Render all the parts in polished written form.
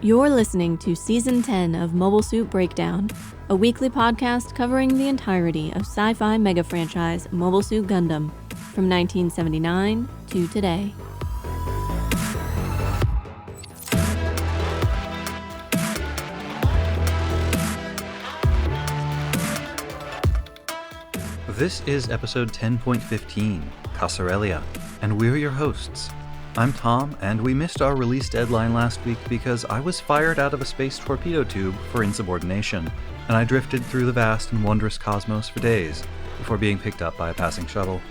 You're listening to Season 10 of Mobile Suit Breakdown, a weekly podcast covering the entirety of sci-fi mega franchise Mobile Suit Gundam, from 1979 to today. This is episode 10.15, Casarelia, and we're your hosts. I'm Tom, and we missed our release deadline last week because I was fired out of a space torpedo tube for insubordination, and I drifted through the vast and wondrous cosmos for days before being picked up by a passing shuttle.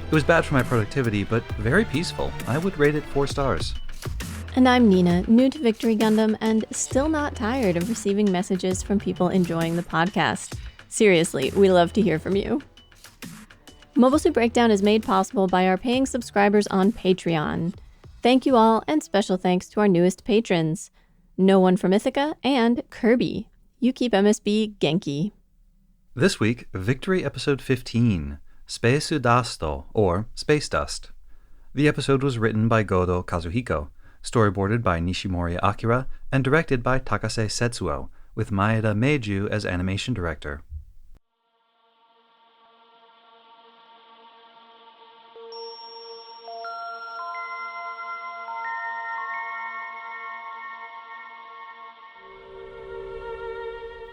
It was bad for my productivity, but very peaceful. I would rate it 4 stars. And I'm Nina, new to Victory Gundam, and still not tired of receiving messages from people enjoying the podcast. Seriously, we love to hear from you. Mobile Suit Breakdown is made possible by our paying subscribers on Patreon. Thank you all, and special thanks to our newest patrons, No One from Ithaca and Kirby. You keep MSB Genki. This week, Victory Episode 15, Speisu Dasto, or Space Dust. The episode was written by Godo Kazuhiko, storyboarded by Nishimori Akira, and directed by Takase Setsuo, with Maeda Meiju as animation director.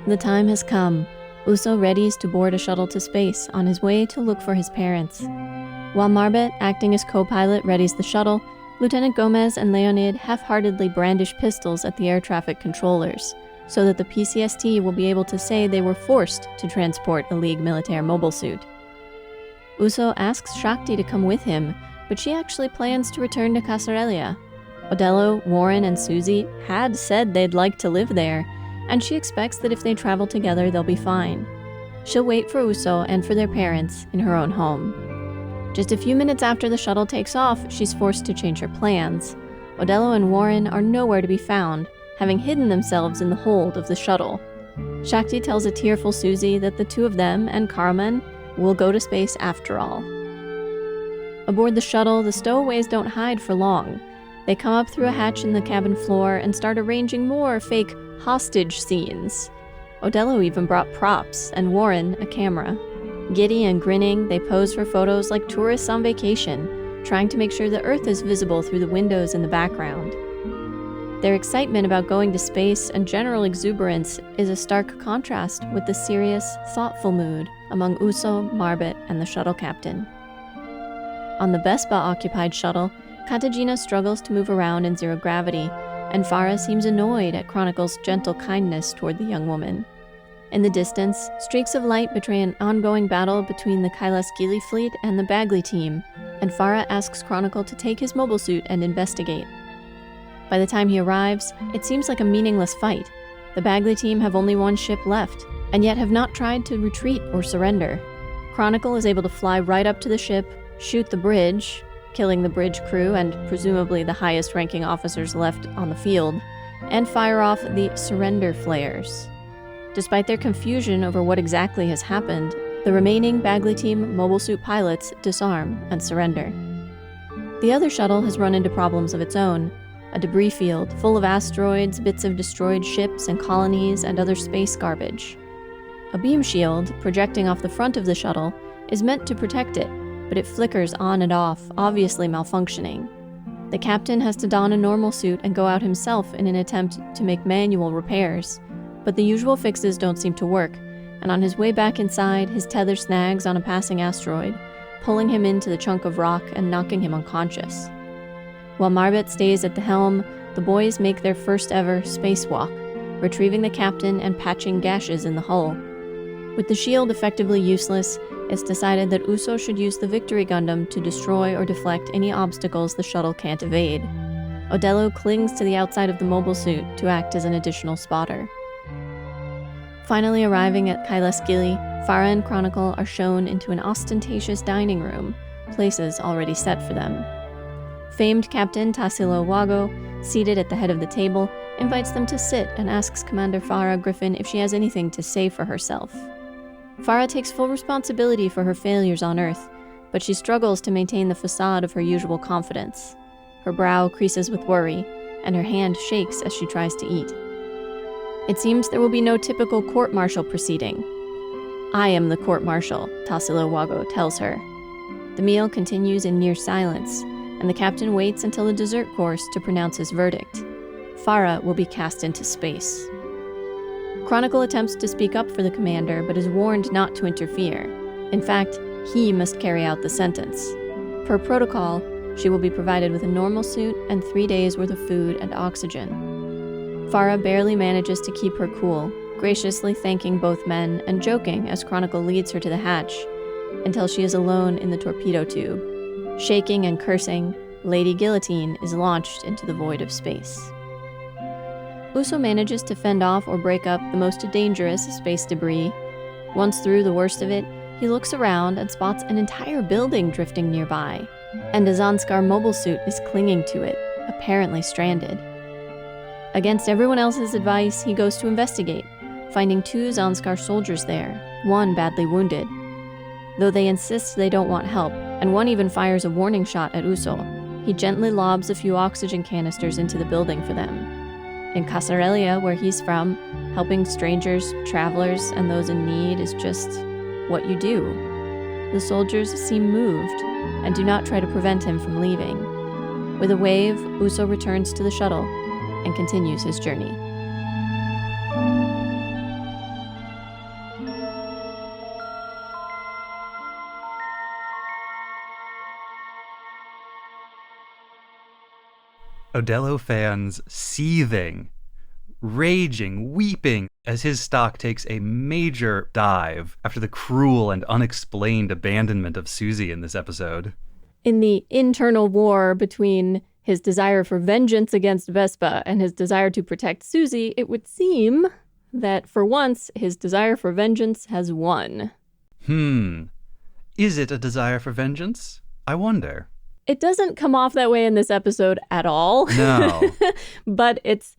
The time has come. Uso readies to board a shuttle to space on his way to look for his parents. While Marbet, acting as co-pilot, readies the shuttle, Lieutenant Gomez and Leonid half-heartedly brandish pistols at the air traffic controllers, so that the PCST will be able to say they were forced to transport a League militaire mobile suit. Uso asks Shakti to come with him, but she actually plans to return to Casarelia. Odello, Warren, and Susie had said they'd like to live there, and she expects that if they travel together, they'll be fine. She'll wait for Uso and for their parents in her own home. Just a few minutes after the shuttle takes off, she's forced to change her plans. Odello and Warren are nowhere to be found, having hidden themselves in the hold of the shuttle. Shakti tells a tearful Susie that the two of them and Carmen will go to space after all. Aboard the shuttle, the stowaways don't hide for long. They come up through a hatch in the cabin floor and start arranging more fake hostage scenes. Odello even brought props, and Warren a camera. Giddy and grinning, they pose for photos like tourists on vacation, trying to make sure the Earth is visible through the windows in the background. Their excitement about going to space and general exuberance is a stark contrast with the serious, thoughtful mood among Uso, Marbet, and the shuttle captain. On the Vespa-occupied shuttle, Katagina struggles to move around in zero gravity, and Farah seems annoyed at Chronicle's gentle kindness toward the young woman. In the distance, streaks of light betray an ongoing battle between the Kailaskili fleet and the Bagley team, and Farah asks Chronicle to take his mobile suit and investigate. By the time he arrives, it seems like a meaningless fight. The Bagley team have only one ship left, and yet have not tried to retreat or surrender. Chronicle is able to fly right up to the ship, shoot the bridge, killing the bridge crew and presumably the highest-ranking officers left on the field, and fire off the surrender flares. Despite their confusion over what exactly has happened, the remaining Bagley team mobile suit pilots disarm and surrender. The other shuttle has run into problems of its own, a debris field full of asteroids, bits of destroyed ships and colonies, and other space garbage. A beam shield, projecting off the front of the shuttle, is meant to protect it, but it flickers on and off, obviously malfunctioning. The captain has to don a normal suit and go out himself in an attempt to make manual repairs, but the usual fixes don't seem to work, and on his way back inside, his tether snags on a passing asteroid, pulling him into the chunk of rock and knocking him unconscious. While Marbet stays at the helm, the boys make their first ever spacewalk, retrieving the captain and patching gashes in the hull. With the shield effectively useless, it's decided that Uso should use the Victory Gundam to destroy or deflect any obstacles the shuttle can't evade. Odello clings to the outside of the mobile suit to act as an additional spotter. Finally arriving at Kailaskili, Farah and Chronicle are shown into an ostentatious dining room, places already set for them. Famed Captain Tassilo Wago, seated at the head of the table, invites them to sit and asks Commander Farah Griffin if she has anything to say for herself. Farah takes full responsibility for her failures on Earth, but she struggles to maintain the facade of her usual confidence. Her brow creases with worry, and her hand shakes as she tries to eat. It seems there will be no typical court-martial proceeding. "I am the court-martial," Tassilo Wago tells her. The meal continues in near silence, and the captain waits until the dessert course to pronounce his verdict. Farah will be cast into space. Chronicle attempts to speak up for the commander, but is warned not to interfere. In fact, he must carry out the sentence. Per protocol, she will be provided with a normal suit and 3 days' worth of food and oxygen. Farah barely manages to keep her cool, graciously thanking both men and joking as Chronicle leads her to the hatch, until she is alone in the torpedo tube. Shaking and cursing, Lady Guillotine is launched into the void of space. Uso manages to fend off or break up the most dangerous space debris. Once through the worst of it, he looks around and spots an entire building drifting nearby, and a Zanskar mobile suit is clinging to it, apparently stranded. Against everyone else's advice, he goes to investigate, finding 2 Zanskar soldiers there, one badly wounded. Though they insist they don't want help, and one even fires a warning shot at Uso, he gently lobs a few oxygen canisters into the building for them. In Casarelia, where he's from, helping strangers, travelers, and those in need is just what you do. The soldiers seem moved, and do not try to prevent him from leaving. With a wave, Uso returns to the shuttle and continues his journey. Odello fans seething, raging, weeping as his stock takes a major dive after the cruel and unexplained abandonment of Susie in this episode. In the internal war between his desire for vengeance against Vespa and his desire to protect Susie, it would seem that for once his desire for vengeance has won. Is it a desire for vengeance? I wonder. It doesn't come off that way in this episode at all. No. But it's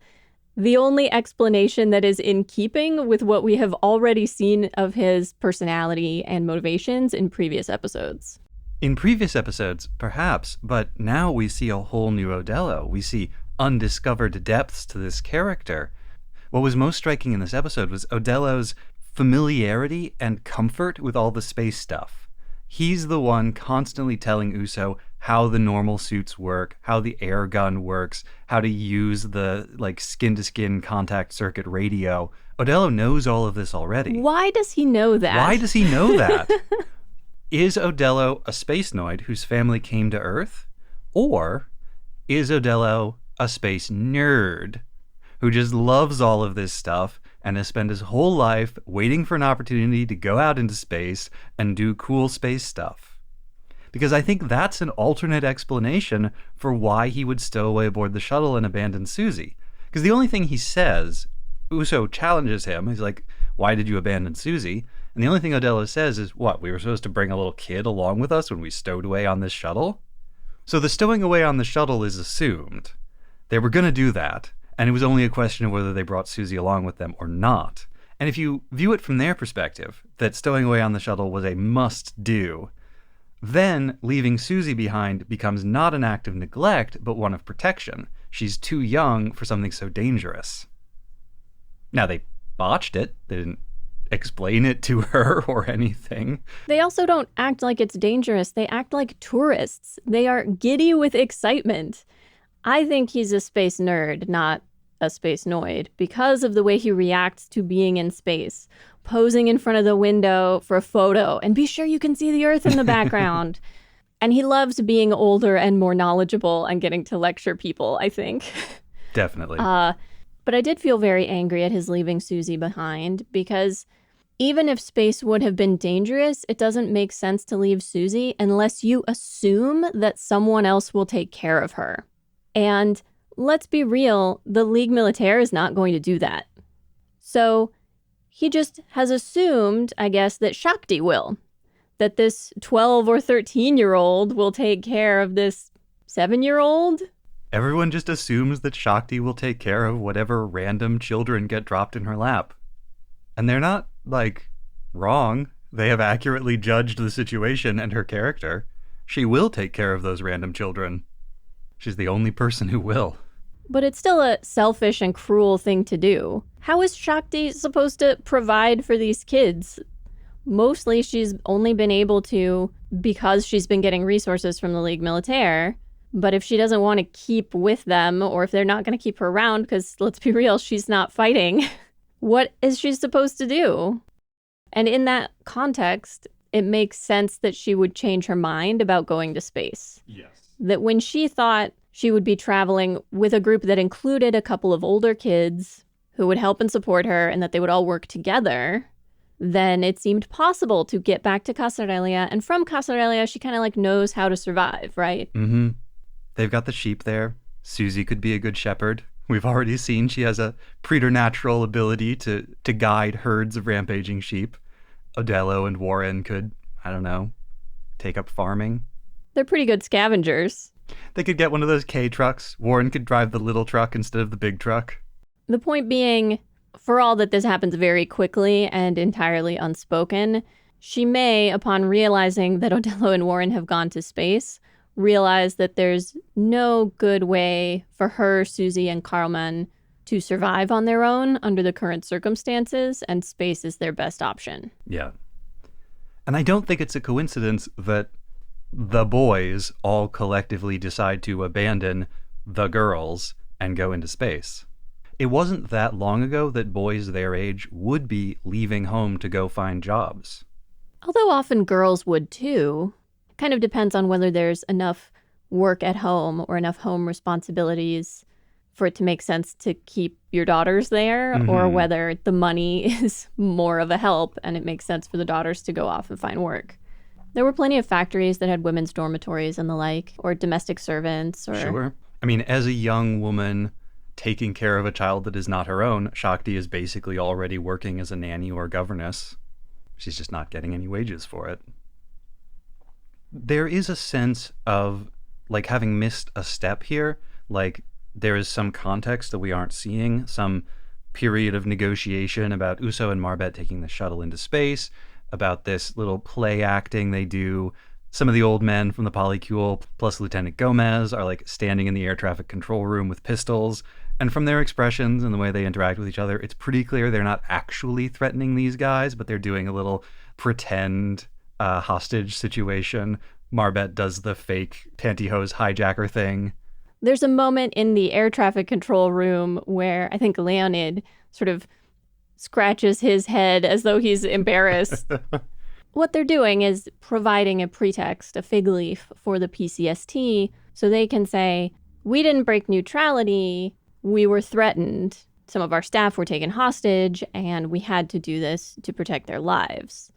the only explanation that is in keeping with what we have already seen of his personality and motivations in previous episodes. In previous episodes, perhaps, but now we see a whole new Odello. We see undiscovered depths to this character. What was most striking in this episode was Odello's familiarity and comfort with all the space stuff. He's the one constantly telling Uso how the normal suits work, how the air gun works, how to use the skin-to-skin contact circuit radio. Odello knows all of this already. Why does he know that? Why does he know that? Is Odello a space noid whose family came to Earth? Or is Odello a space nerd who just loves all of this stuff and has spent his whole life waiting for an opportunity to go out into space and do cool space stuff? Because I think that's an alternate explanation for why he would stow away aboard the shuttle and abandon Susie. Because the only thing he says, Uso challenges him, he's like, "Why did you abandon Susie?" And the only thing Odello says is, what, we were supposed to bring a little kid along with us when we stowed away on this shuttle? So the stowing away on the shuttle is assumed. They were going to do that, and it was only a question of whether they brought Susie along with them or not. And if you view it from their perspective, that stowing away on the shuttle was a must-do, then leaving Susie behind becomes not an act of neglect, but one of protection. She's too young for something so dangerous. Now, they botched it. They didn't explain it to her or anything. They also don't act like it's dangerous. They act like tourists. They are giddy with excitement. I think he's a space nerd, not a space noid, because of the way he reacts to being in space, posing in front of the window for a photo, and be sure you can see the Earth in the background. And he loves being older and more knowledgeable and getting to lecture people, I think. Definitely. But I did feel very angry at his leaving Susie behind, because even if space would have been dangerous, it doesn't make sense to leave Susie unless you assume that someone else will take care of her. And let's be real, the Ligue Militaire is not going to do that. So he just has assumed, I guess, that Shakti will. That this 12 or 13-year-old will take care of this 7-year-old. Everyone just assumes that Shakti will take care of whatever random children get dropped in her lap. And they're not, wrong. They have accurately judged the situation and her character. She will take care of those random children. She's the only person who will. But it's still a selfish and cruel thing to do. How is Shakti supposed to provide for these kids? Mostly she's only been able to because she's been getting resources from the Ligue Militaire. But if she doesn't want to keep with them, or if they're not going to keep her around, because let's be real, she's not fighting, what is she supposed to do? And in that context, it makes sense that she would change her mind about going to space. Yes. That when she thought she would be traveling with a group that included a couple of older kids who would help and support her and that they would all work together, then it seemed possible to get back to Casarelia. And from Casarelia, she kind of like knows how to survive, right? Mm-hmm. They've got the sheep there. Susie could be a good shepherd. We've already seen she has a preternatural ability to guide herds of rampaging sheep. Odello and Warren could, I don't know, take up farming. They're pretty good scavengers. They could get one of those K trucks. Warren could drive the little truck instead of the big truck. The point being, for all that this happens very quickly and entirely unspoken, she may, upon realizing that Odello and Warren have gone to space, realize that there's no good way for her, Susie, and Carlman to survive on their own under the current circumstances, and space is their best option. Yeah. And I don't think it's a coincidence that the boys all collectively decide to abandon the girls and go into space. It wasn't that long ago that boys their age would be leaving home to go find jobs. Although often girls would too. Kind of depends on whether there's enough work at home or enough home responsibilities for it to make sense to keep your daughters there, or whether the money is more of a help and it makes sense for the daughters to go off and find work. There were plenty of factories that had women's dormitories and the like, or domestic servants. Or Sure. I mean, as a young woman taking care of a child that is not her own, Shakti is basically already working as a nanny or governess. She's just not getting any wages for it. There is a sense of, like, having missed a step here. Like, there is some context that we aren't seeing, some period of negotiation about Uso and Marbet taking the shuttle into space, about this little play acting they do. Some of the old men from the polycule, plus Lieutenant Gomez, are like standing in the air traffic control room with pistols. And from their expressions and the way they interact with each other, it's pretty clear they're not actually threatening these guys, but they're doing a little pretend hostage situation. Marbet does the fake pantyhose hijacker thing. There's a moment in the air traffic control room where I think Leonid sort of scratches his head as though he's embarrassed. What they're doing is providing a pretext, a fig leaf for the PCST, so they can say, we didn't break neutrality, we were threatened. Some of our staff were taken hostage, and we had to do this to protect their lives.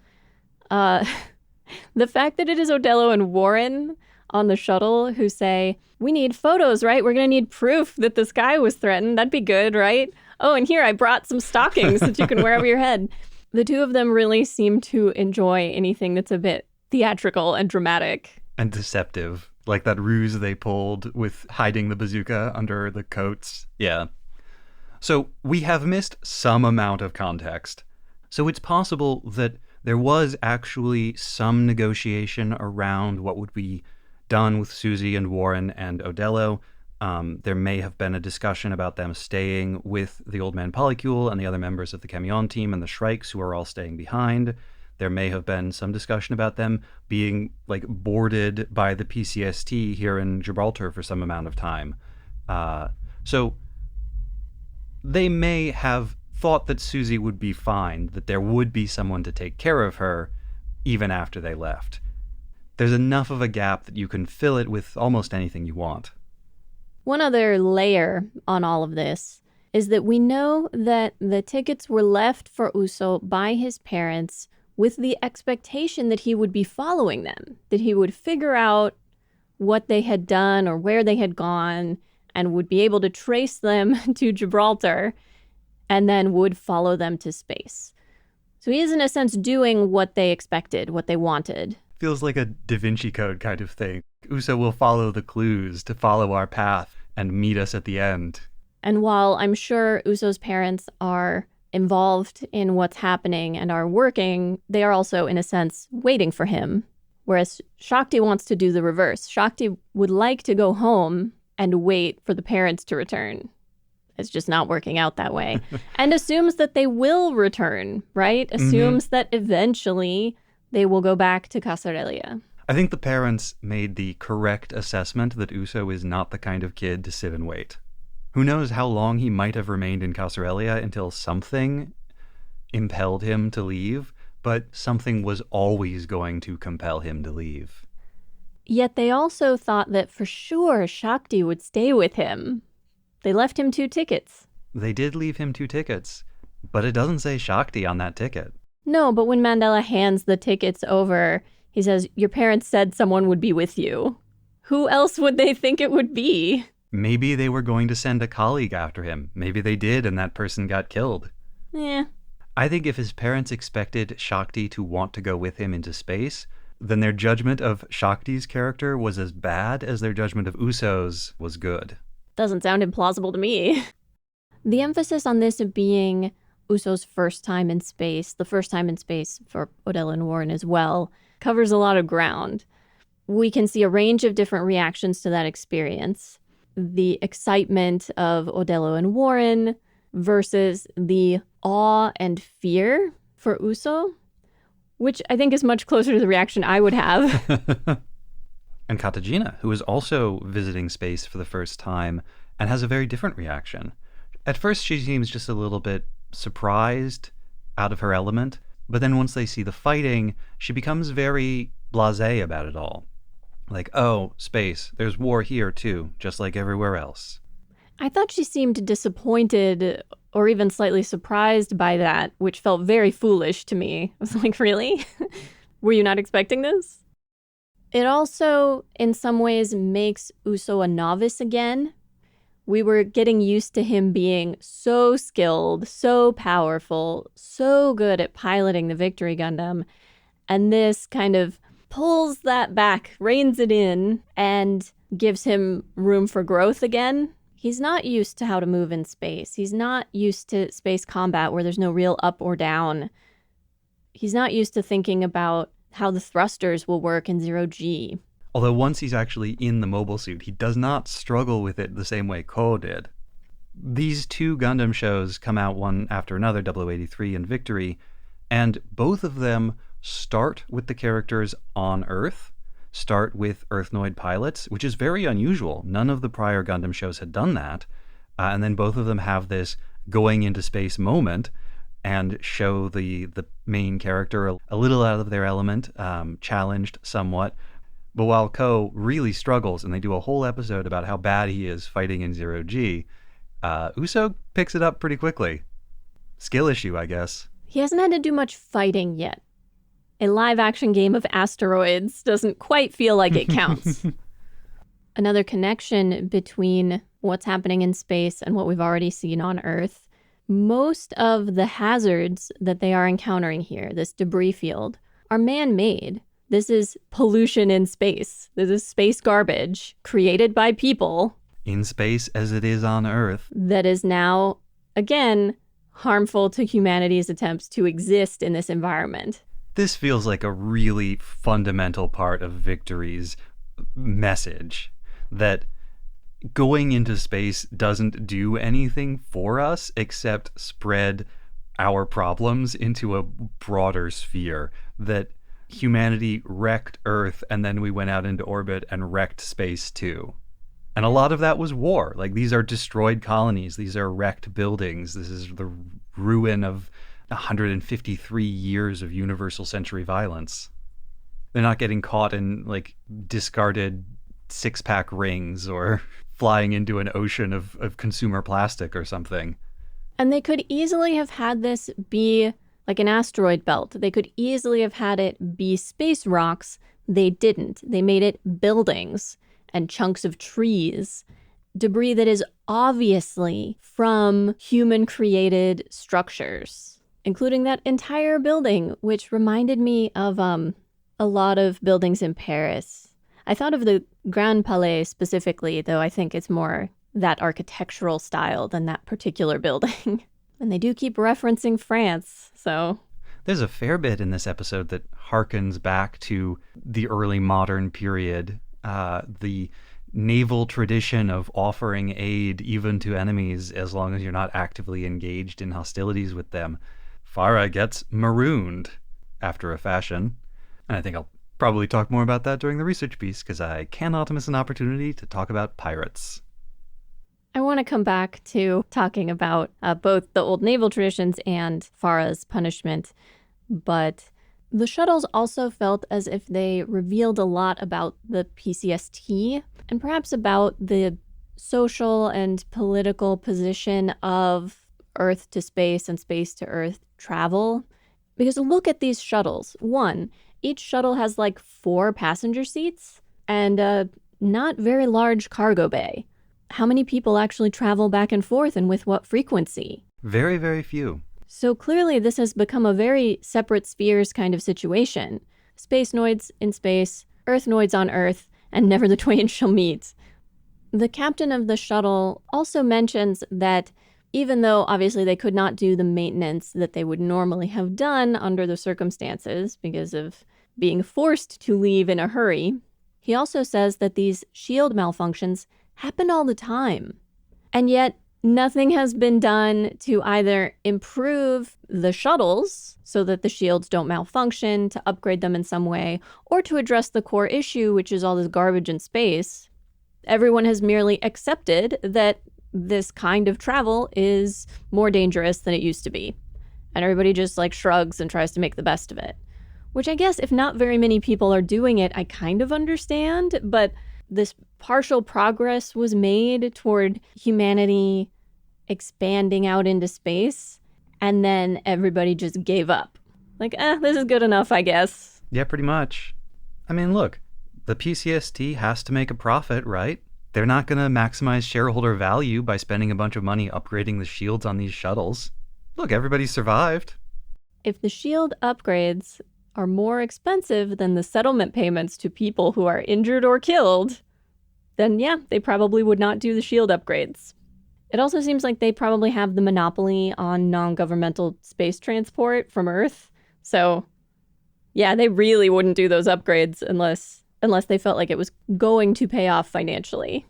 The fact that it is Odello and Warren on the shuttle who say, we need photos, right? We're going to need proof that this guy was threatened. That'd be good, right? Oh, and here, I brought some stockings that you can wear over your head. The two of them really seem to enjoy anything that's a bit theatrical and dramatic. And deceptive. Like that ruse they pulled with hiding the bazooka under the coats. Yeah. So we have missed some amount of context. So it's possible that there was actually some negotiation around what would be done with Susie and Warren and Odello. There may have been a discussion about them staying with the Old Man Polycule and the other members of the Camion team and the Shrikes who are all staying behind. There may have been some discussion about them being like boarded by the PCST here in Gibraltar for some amount of time. So they may have thought that Susie would be fine, that there would be someone to take care of her even after they left. There's enough of a gap that you can fill it with almost anything you want. One other layer on all of this is that we know that the tickets were left for Uso by his parents with the expectation that he would be following them, that he would figure out what they had done or where they had gone and would be able to trace them to Gibraltar and then would follow them to space. So he is, in a sense, doing what they expected, what they wanted. Feels like a Da Vinci Code kind of thing. Uso will follow the clues to follow our path and meet us at the end. And while I'm sure Uso's parents are involved in what's happening and are working, they are also, in a sense, waiting for him. Whereas Shakti wants to do the reverse. Shakti would like to go home and wait for the parents to return. It's just not working out that way. And assumes that they will return, right? Assumes that eventually they will go back to Casarelia. I think the parents made the correct assessment that Uso is not the kind of kid to sit and wait. Who knows how long he might have remained in Casarelia until something impelled him to leave, but something was always going to compel him to leave. Yet they also thought that for sure Shakti would stay with him. They left him 2 tickets. They did leave him 2 tickets, but it doesn't say Shakti on that ticket. No, but when Mandela hands the tickets over, he says, your parents said someone would be with you. Who else would they think it would be? Maybe they were going to send a colleague after him. Maybe they did, and that person got killed. I think if his parents expected Shakti to want to go with him into space, then their judgment of Shakti's character was as bad as their judgment of Uso's was good. Doesn't sound implausible to me. The emphasis on this being Uso's first time in space, the first time in space for Odell and Warren as well, covers a lot of ground. We can see a range of different reactions to that experience. The excitement of Odello and Warren versus the awe and fear for Uso, which I think is much closer to the reaction I would have. And Katagina, who is also visiting space for the first time and has a very different reaction. At first, she seems just a little bit surprised, out of her element, but then once they see the fighting, she becomes very blasé about it all. Like, oh, space, there's war here too, just like everywhere else. I thought she seemed disappointed or even slightly surprised by that, which felt very foolish to me. I was like, really? Were you not expecting this? It also, in some ways, makes Uso a novice again. We were getting used to him being so skilled, so powerful, so good at piloting the Victory Gundam. And this kind of pulls that back, reins it in, and gives him room for growth again. He's not used to how to move in space. He's not used to space combat where there's no real up or down. He's not used to thinking about how the thrusters will work in 0G. Although once he's actually in the mobile suit, he does not struggle with it the same way Ko did. These 2 Gundam shows come out one after another, 0083 and Victory, and both of them start with the characters on Earth, start with Earthnoid pilots, which is very unusual. None of the prior Gundam shows had done that. And then both of them have this going into space moment and show the main character a little out of their element, challenged somewhat. But while Ko really struggles, and they do a whole episode about how bad he is fighting in 0G, Uso picks it up pretty quickly. Skill issue, I guess. He hasn't had to do much fighting yet. A live-action game of asteroids doesn't quite feel like it counts. Another connection between what's happening in space and what we've already seen on Earth. Most of the hazards that they are encountering here, this debris field, are man-made. This is pollution in space. This is space garbage created by people. In space as it is on Earth. That is now, again, harmful to humanity's attempts to exist in this environment. This feels like a really fundamental part of Victory's message, that going into space doesn't do anything for us except spread our problems into a broader sphere, that humanity wrecked Earth and then we went out into orbit and wrecked space too. And a lot of that was war. Like, these are destroyed colonies. These are wrecked buildings. This is the ruin of 153 years of universal century violence. They're not getting caught in, like, discarded 6-pack rings or flying into an ocean of consumer plastic or something. And they could easily have had this be like an asteroid belt. They could easily have had it be space rocks. They didn't. They made it buildings and chunks of trees, debris that is obviously from human-created structures, including that entire building, which reminded me of a lot of buildings in Paris. I thought of the Grand Palais specifically, though I think it's more that architectural style than that particular building. And they do keep referencing France, so... There's a fair bit in this episode that harkens back to the early modern period. The naval tradition of offering aid even to enemies as long as you're not actively engaged in hostilities with them, Farah gets marooned after a fashion. And I think I'll probably talk more about that during the research piece, because I cannot miss an opportunity to talk about pirates. I want to come back to talking about both the old naval traditions and Farah's punishment, but the shuttles also felt as if they revealed a lot about the PCST and perhaps about the social and political position of Earth to space and space to Earth travel. Because look at these shuttles. One, each shuttle has like 4 passenger seats and a not very large cargo bay. How many people actually travel back and forth, and with what frequency? Very, very few. So clearly this has become a very separate spheres kind of situation. Space noids in space, Earth noids on Earth, and never the twain shall meet. The captain of the shuttle also mentions that even though obviously they could not do the maintenance that they would normally have done under the circumstances because of being forced to leave in a hurry, he also says that these shield malfunctions happen all the time. And yet nothing has been done to either improve the shuttles so that the shields don't malfunction, to upgrade them in some way, or to address the core issue, which is all this garbage in space. Everyone has merely accepted that this kind of travel is more dangerous than it used to be. And everybody just like shrugs and tries to make the best of it. Which I guess if not very many people are doing it, I kind of understand, but this partial progress was made toward humanity expanding out into space, and then everybody just gave up. Like, this is good enough, I guess. Yeah, pretty much. I mean, look, the PCST has to make a profit, right? They're not going to maximize shareholder value by spending a bunch of money upgrading the shields on these shuttles. Look, everybody survived. If the shield upgrades are more expensive than the settlement payments to people who are injured or killed, then yeah, they probably would not do the shield upgrades. It also seems like they probably have the monopoly on non-governmental space transport from Earth. So yeah, they really wouldn't do those upgrades unless they felt like it was going to pay off financially.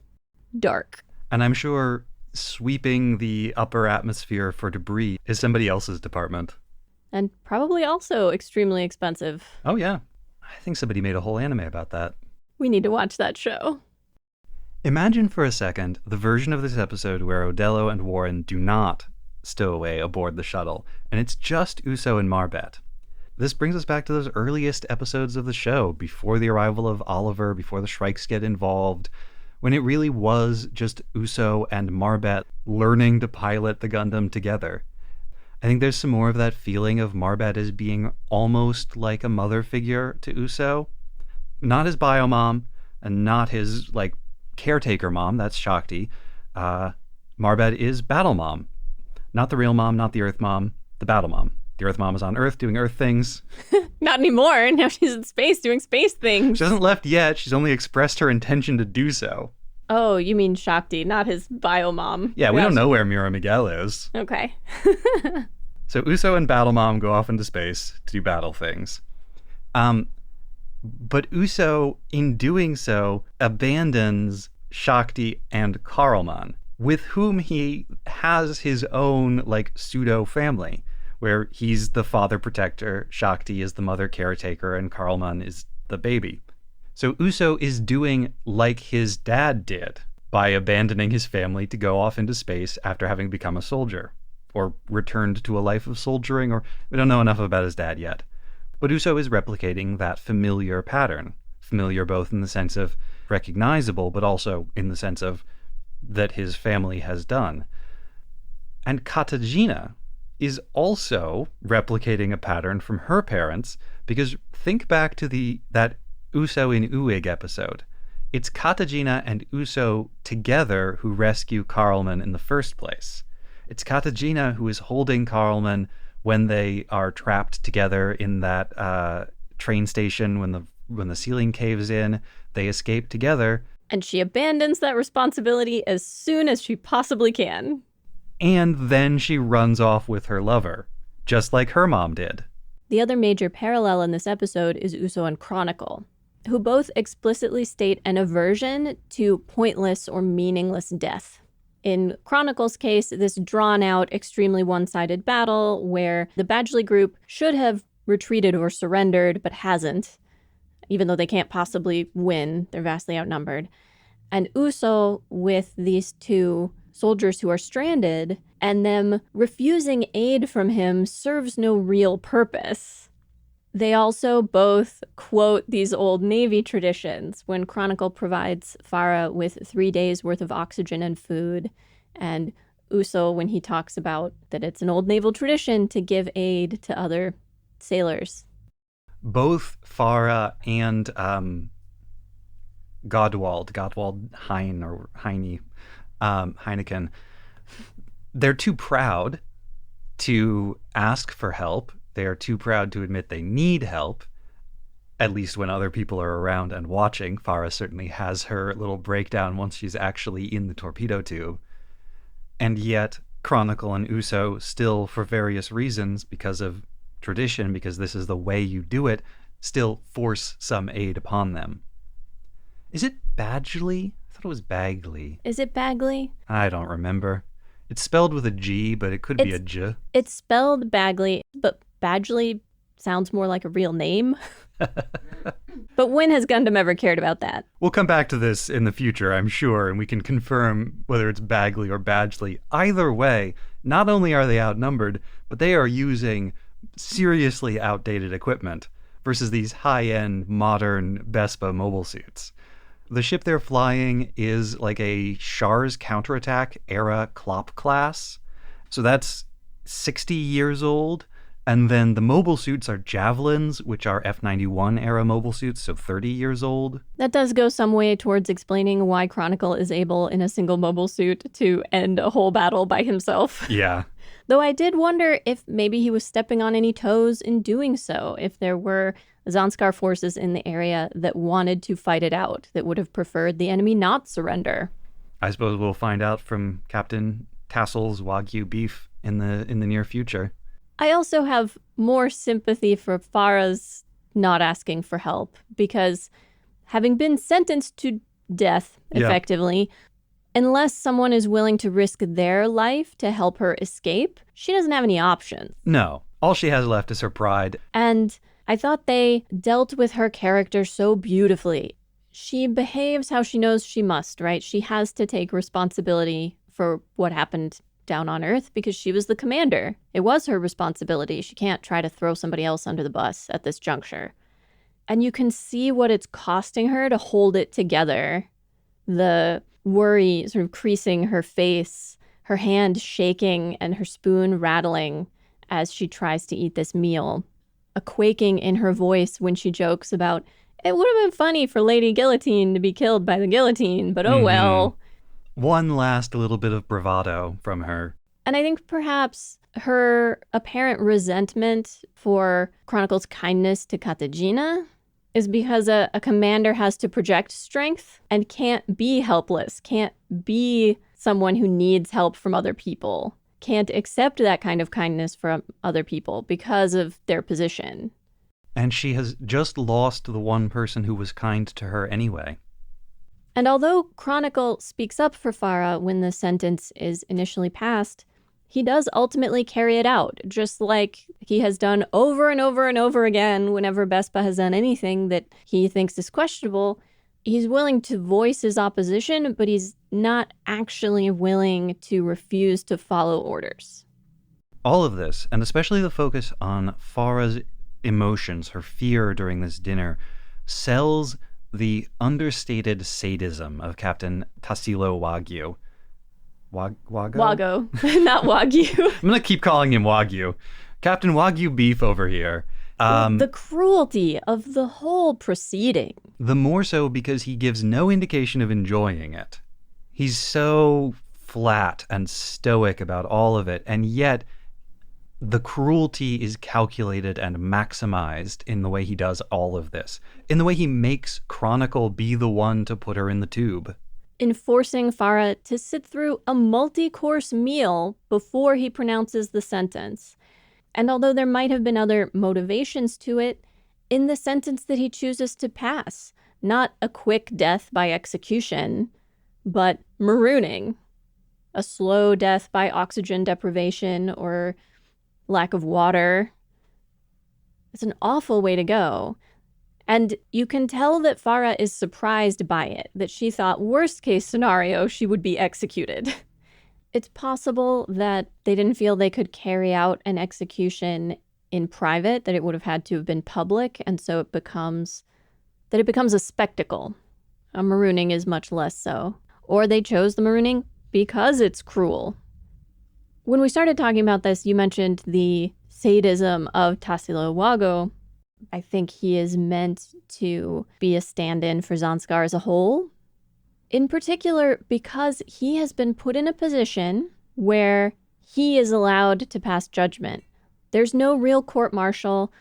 Dark. And I'm sure sweeping the upper atmosphere for debris is somebody else's department. And probably also extremely expensive. Oh yeah. I think somebody made a whole anime about that. We need to watch that show. Imagine for a second the version of this episode where Odello and Warren do not stow away aboard the shuttle, and it's just Uso and Marbet. This brings us back to those earliest episodes of the show, before the arrival of Oliver, before the Shrikes get involved, when it really was just Uso and Marbet learning to pilot the Gundam together. I think there's some more of that feeling of Marbet as being almost like a mother figure to Uso. Not his bio mom, and not his, caretaker mom, that's Shakti. Marbet is battle mom. Not the real mom, not the Earth mom, the battle mom. The Earth mom is on Earth doing Earth things. Not anymore. Now she's in space doing space things. She hasn't left yet. She's only expressed her intention to do so. Oh, you mean Shakti, not his bio mom. Yeah, we don't know where Mira Miguel is. Okay. So Uso and Battle Mom go off into space to do battle things. But Uso, in doing so, abandons Shakti and Karlman, with whom he has his own, pseudo-family, where he's the father protector, Shakti is the mother caretaker, and Karlman is the baby. So Uso is doing like his dad did by abandoning his family to go off into space after having become a soldier, or returned to a life of soldiering, or we don't know enough about his dad yet. But Uso is replicating that familiar pattern. Familiar both in the sense of recognizable, but also in the sense of that his family has done. And Katajina is also replicating a pattern from her parents, because think back to that Uso in Uig episode. It's Katajina and Uso together who rescue Karlman in the first place. It's Katajina who is holding Karlman when they are trapped together in that train station when the ceiling caves in. They escape together. And she abandons that responsibility as soon as she possibly can. And then she runs off with her lover, just like her mom did. The other major parallel in this episode is Uso and Chronicle. who both explicitly state an aversion to pointless or meaningless death. In Chronicle's case, this drawn-out, extremely one-sided battle where the Badgley group should have retreated or surrendered, but hasn't, even though they can't possibly win. They're vastly outnumbered. And Uso with these two soldiers who are stranded, and them refusing aid from him serves no real purpose. They also both quote these old Navy traditions when Chronicle provides Farah with 3 days worth of oxygen and food, and Uso when he talks about that it's an old naval tradition to give aid to other sailors. Both Farah and Godwald Heineken, they're too proud to ask for help. They are too proud to admit they need help, at least when other people are around and watching. Farah certainly has her little breakdown once she's actually in the torpedo tube. And yet, Chronicle and Uso still, for various reasons, because of tradition, because this is the way you do it, still force some aid upon them. Is it Badgley? I thought it was Bagley. Is it Bagley? I don't remember. It's spelled with a G, but it could be a J. It's spelled Bagley, but Badgley sounds more like a real name. But when has Gundam ever cared about that? We'll come back to this in the future, I'm sure, and we can confirm whether it's Bagley or Badgley. Either way, not only are they outnumbered, but they are using seriously outdated equipment versus these high-end, modern Vespa mobile suits. The ship they're flying is like a Char's counterattack era Klopp class. So that's 60 years old. And then the mobile suits are Javelins, which are F-91 era mobile suits, so 30 years old. That does go some way towards explaining why Chronicle is able, in a single mobile suit, to end a whole battle by himself. Yeah. Though I did wonder if maybe he was stepping on any toes in doing so, if there were Zanskar forces in the area that wanted to fight it out, that would have preferred the enemy not surrender. I suppose we'll find out from Captain Tassel's Wagyu beef in the near future. I also have more sympathy for Farah's not asking for help, because having been sentenced to death, effectively, unless someone is willing to risk their life to help her escape, she doesn't have any options. No. All she has left is her pride. And I thought they dealt with her character so beautifully. She behaves how she knows she must, right? She has to take responsibility for what happened down on Earth because she was the commander. It was her responsibility. She can't try to throw somebody else under the bus at this juncture. And you can see what it's costing her to hold it together. The worry sort of creasing her face, her hand shaking and her spoon rattling as she tries to eat this meal. A quaking in her voice when she jokes about, it would have been funny for Lady Guillotine to be killed by the guillotine, but oh well. One last little bit of bravado from her. And I think perhaps her apparent resentment for Chronicle's kindness to Katagina is because a commander has to project strength and can't be helpless, can't be someone who needs help from other people, can't accept that kind of kindness from other people because of their position. And she has just lost the one person who was kind to her anyway. And although Chronicle speaks up for Farah when the sentence is initially passed, he does ultimately carry it out, just like he has done over and over and over again whenever Vespa has done anything that he thinks is questionable. He's willing to voice his opposition, but he's not actually willing to refuse to follow orders. All of this, and especially the focus on Farah's emotions, her fear during this dinner, sells the understated sadism of Captain Tassilo Wagyu. Wago, not Wagyu. I'm going to keep calling him Wagyu. Captain Wagyu Beef over here. The cruelty of the whole proceeding. The more so because he gives no indication of enjoying it. He's so flat and stoic about all of it, and yet the cruelty is calculated and maximized in the way he does all of this, in the way he makes Chronicle be the one to put her in the tube. In forcing Farah to sit through a multi-course meal before he pronounces the sentence. And although there might have been other motivations to it, in the sentence that he chooses to pass. Not a quick death by execution, but marooning. A slow death by oxygen deprivation or lack of water. It's an awful way to go. And you can tell that Farah is surprised by it, that she thought worst case scenario, she would be executed. It's possible that they didn't feel they could carry out an execution in private, that it would have had to have been public, and so it becomes a spectacle. A marooning is much less so. Or they chose the marooning because it's cruel. When we started talking about this, you mentioned the sadism of Tassilo Wago. I think he is meant to be a stand-in for Zanskar as a whole. In particular, because he has been put in a position where he is allowed to pass judgment. There's no real court-martial.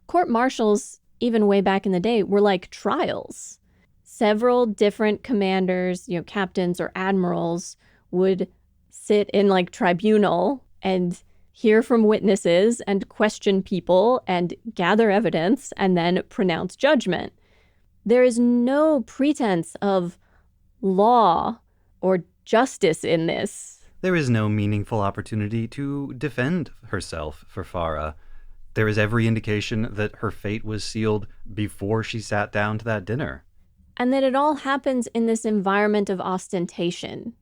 Court-martials, even way back in the day, were like trials. Several different commanders, captains or admirals, would sit in like tribunal and hear from witnesses and question people and gather evidence and then pronounce judgment. There is no pretense of law or justice in this. There is no meaningful opportunity to defend herself for Farah. There is every indication that her fate was sealed before she sat down to that dinner. And that it all happens in this environment of ostentation.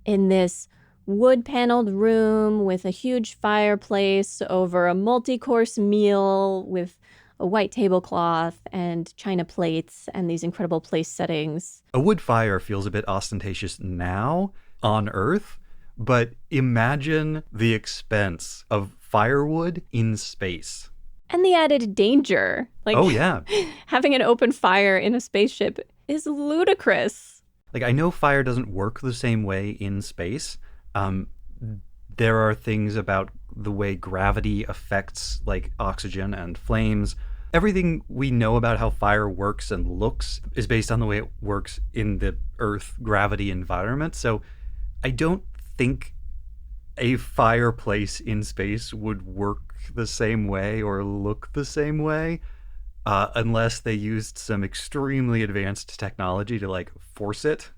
In this wood-paneled room with a huge fireplace over a multi-course meal with a white tablecloth and china plates and these incredible place settings. A wood fire feels a bit ostentatious now on Earth, but imagine the expense of firewood in space. And the added danger. Oh, yeah. Having an open fire in a spaceship is ludicrous. I know fire doesn't work the same way in space. There are things about the way gravity affects oxygen and flames. Everything we know about how fire works and looks is based on the way it works in the Earth gravity environment. So I don't think a fireplace in space would work the same way or look the same way unless they used some extremely advanced technology to force it.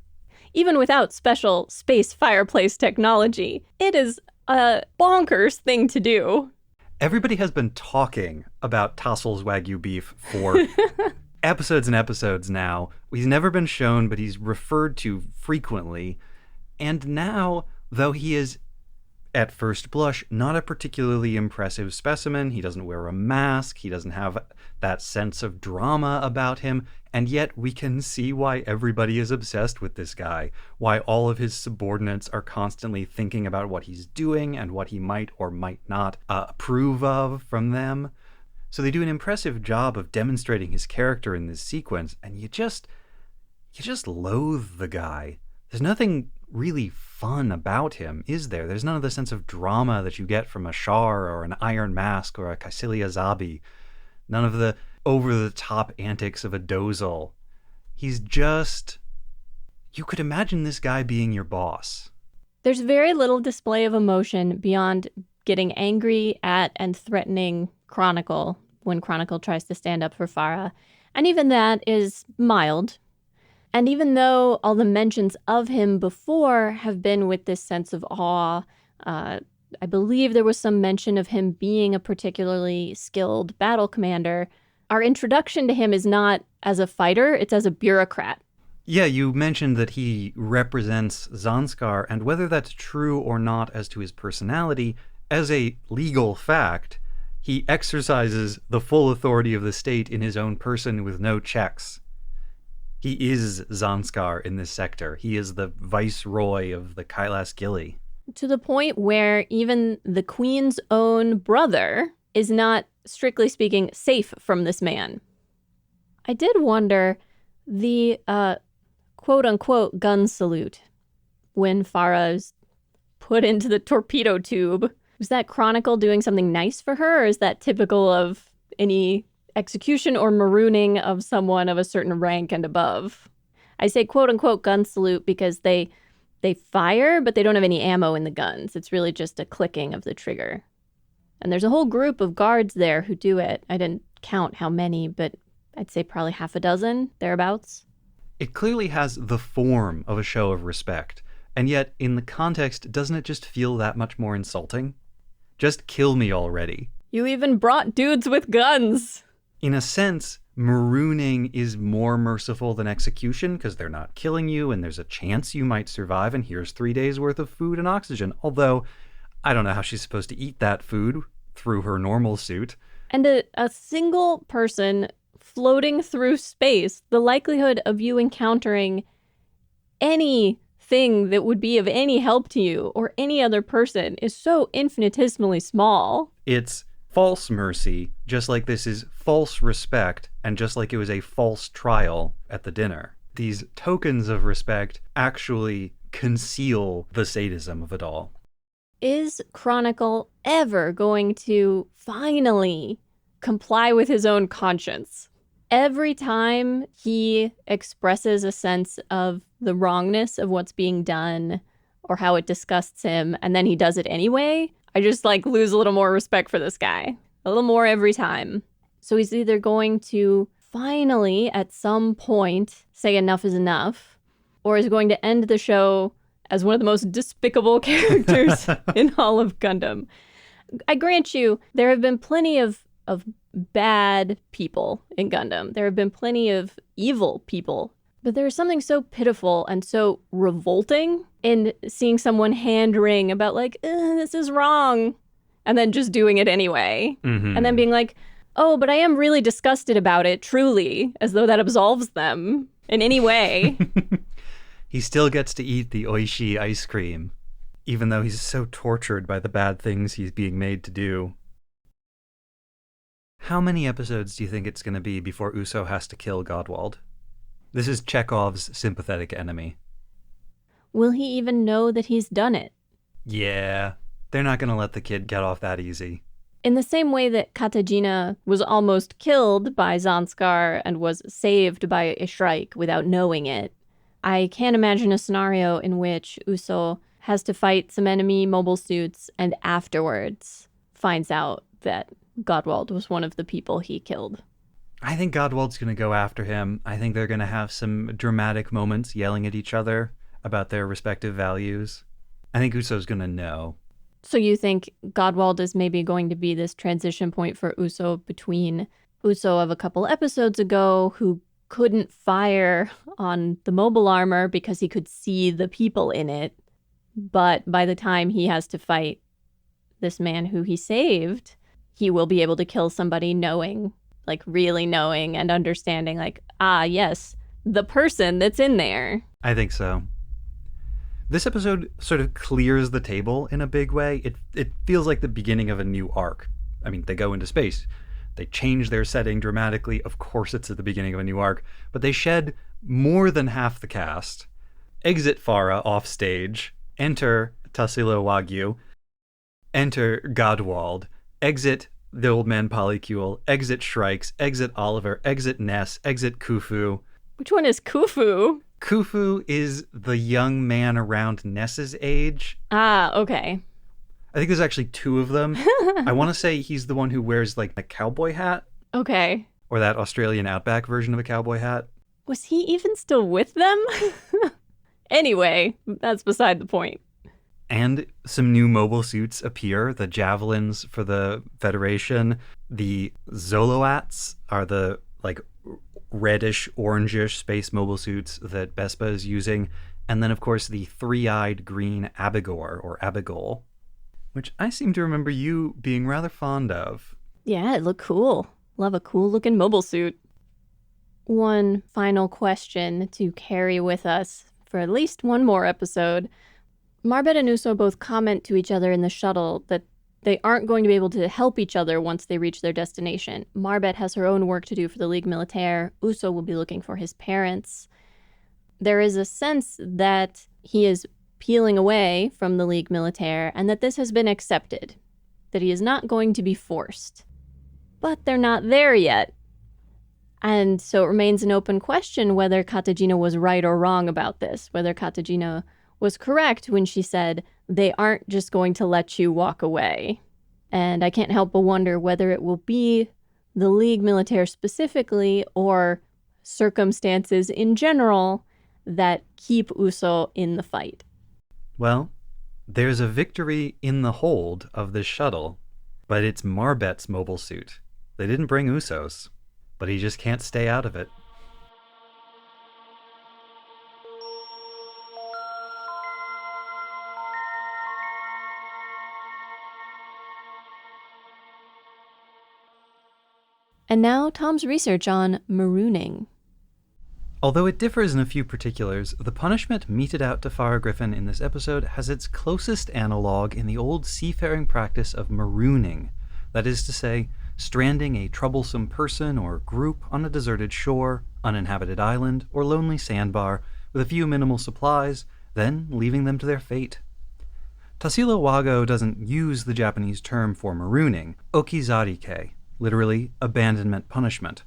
Even without special space fireplace technology, it is a bonkers thing to do. Everybody has been talking about Tassel's Wagyu beef for episodes and episodes now. He's never been shown, but he's referred to frequently. And now, though he is, at first blush, not a particularly impressive specimen, he doesn't wear a mask, he doesn't have that sense of drama about him, and yet we can see why everybody is obsessed with this guy, why all of his subordinates are constantly thinking about what he's doing and what he might or might not approve of from them. So they do an impressive job of demonstrating his character in this sequence, and you just loathe the guy. There's nothing really fun about him, is there? There's none of the sense of drama that you get from a Shar or an Iron Mask or a Cassilia Zabi. None of the over-the-top antics of a Dozal. He's just... You could imagine this guy being your boss. There's very little display of emotion beyond getting angry at and threatening Chronicle when Chronicle tries to stand up for Farah. And even that is mild. And even though all the mentions of him before have been with this sense of awe, I believe there was some mention of him being a particularly skilled battle commander, our introduction to him is not as a fighter, it's as a bureaucrat. Yeah, you mentioned that he represents Zanskar, and whether that's true or not as to his personality, as a legal fact, he exercises the full authority of the state in his own person with no checks. He is Zanskar in this sector. He is the viceroy of the Kailas Gili. To the point where even the queen's own brother is not, strictly speaking, safe from this man. I did wonder, the quote-unquote gun salute when Farah's put into the torpedo tube, was that Chronicle doing something nice for her, or is that typical of any execution or marooning of someone of a certain rank and above? I say quote-unquote gun salute because they fire, but they don't have any ammo in the guns. It's really just a clicking of the trigger. And there's a whole group of guards there who do it. I didn't count how many, but I'd say probably half a dozen, thereabouts. It clearly has the form of a show of respect, and yet in the context, doesn't it just feel that much more insulting? Just kill me already. You even brought dudes with guns! In a sense, marooning is more merciful than execution because they're not killing you and there's a chance you might survive, and here's 3 days worth of food and oxygen. Although, I don't know how she's supposed to eat that food through her normal suit. And a single person floating through space, the likelihood of you encountering anything that would be of any help to you or any other person is so infinitesimally small. It's false mercy, just like this is false respect, and just like it was a false trial at the dinner. These tokens of respect actually conceal the sadism of it all. Is Chronicle ever going to finally comply with his own conscience? Every time he expresses a sense of the wrongness of what's being done or how it disgusts him, and then he does it anyway, I just lose a little more respect for this guy. A little more every time. So he's either going to finally, at some point, say enough is enough, or is going to end the show as one of the most despicable characters in all of Gundam. I grant you, there have been plenty of bad people in Gundam. There have been plenty of evil people. But there is something so pitiful and so revolting in seeing someone hand-wring about this is wrong, and then just doing it anyway. Mm-hmm. And then being like, oh, but I am really disgusted about it, truly, as though that absolves them in any way. He still gets to eat the oishi ice cream, even though he's so tortured by the bad things he's being made to do. How many episodes do you think it's going to be before Uso has to kill Godwald? This is Chekhov's sympathetic enemy. Will he even know that he's done it? Yeah, they're not going to let the kid get off that easy. In the same way that Katajina was almost killed by Zanskar and was saved by a Shrike without knowing it, I can't imagine a scenario in which Uso has to fight some enemy mobile suits and afterwards finds out that Godwald was one of the people he killed. I think Godwald's going to go after him. I think they're going to have some dramatic moments yelling at each other about their respective values. I think Uso's going to know. So you think Godwald is maybe going to be this transition point for Uso between Uso of a couple episodes ago, who couldn't fire on the mobile armor because he could see the people in it, but by the time he has to fight this man who he saved, he will be able to kill somebody knowing, really knowing and understanding, yes, the person that's in there. I think so. This episode sort of clears the table in a big way. It feels like the beginning of a new arc. I mean, they go into space. They change their setting dramatically. Of course, it's at the beginning of a new arc. But they shed more than half the cast. Exit Farah off stage. Enter Tassilo Wagyu. Enter Godwald. Exit the old man Polycule. Exit Shrikes. Exit Oliver. Exit Ness. Exit Khufu. Which one is Khufu? Khufu is the young man around Ness's age. Ah, okay. I think there's actually two of them. I want to say he's the one who wears a cowboy hat. Okay. Or that Australian Outback version of a cowboy hat. Was he even still with them? Anyway, that's beside the point. And some new mobile suits appear. The Javelins for the Federation. The Zoloats are the reddish, orangish space mobile suits that Bespa is using. And then, of course, the three-eyed green Abigor, or Abigol, which I seem to remember you being rather fond of. Yeah, it looked cool. Love a cool-looking mobile suit. One final question to carry with us for at least one more episode. Marbet and Uso both comment to each other in the shuttle that they aren't going to be able to help each other once they reach their destination. Marbet has her own work to do for the Ligue Militaire. Uso will be looking for his parents. There is a sense that he is peeling away from the Ligue Militaire and that this has been accepted, that he is not going to be forced. But they're not there yet. And so it remains an open question whether Katajina was right or wrong about this, whether Katajina was correct when she said, they aren't just going to let you walk away. And I can't help but wonder whether it will be the League Militaire specifically, or circumstances in general that keep Uso in the fight? Well, there's a victory in the hold of this shuttle, but it's Marbet's mobile suit. They didn't bring Uso's, but he just can't stay out of it. And now Tom's research on marooning. Although it differs in a few particulars, the punishment meted out to Farah Griffin in this episode has its closest analog in the old seafaring practice of marooning, that is to say, stranding a troublesome person or group on a deserted shore, uninhabited island, or lonely sandbar with a few minimal supplies, then leaving them to their fate. Tassilo Wago doesn't use the Japanese term for marooning, okizarike, literally abandonment punishment.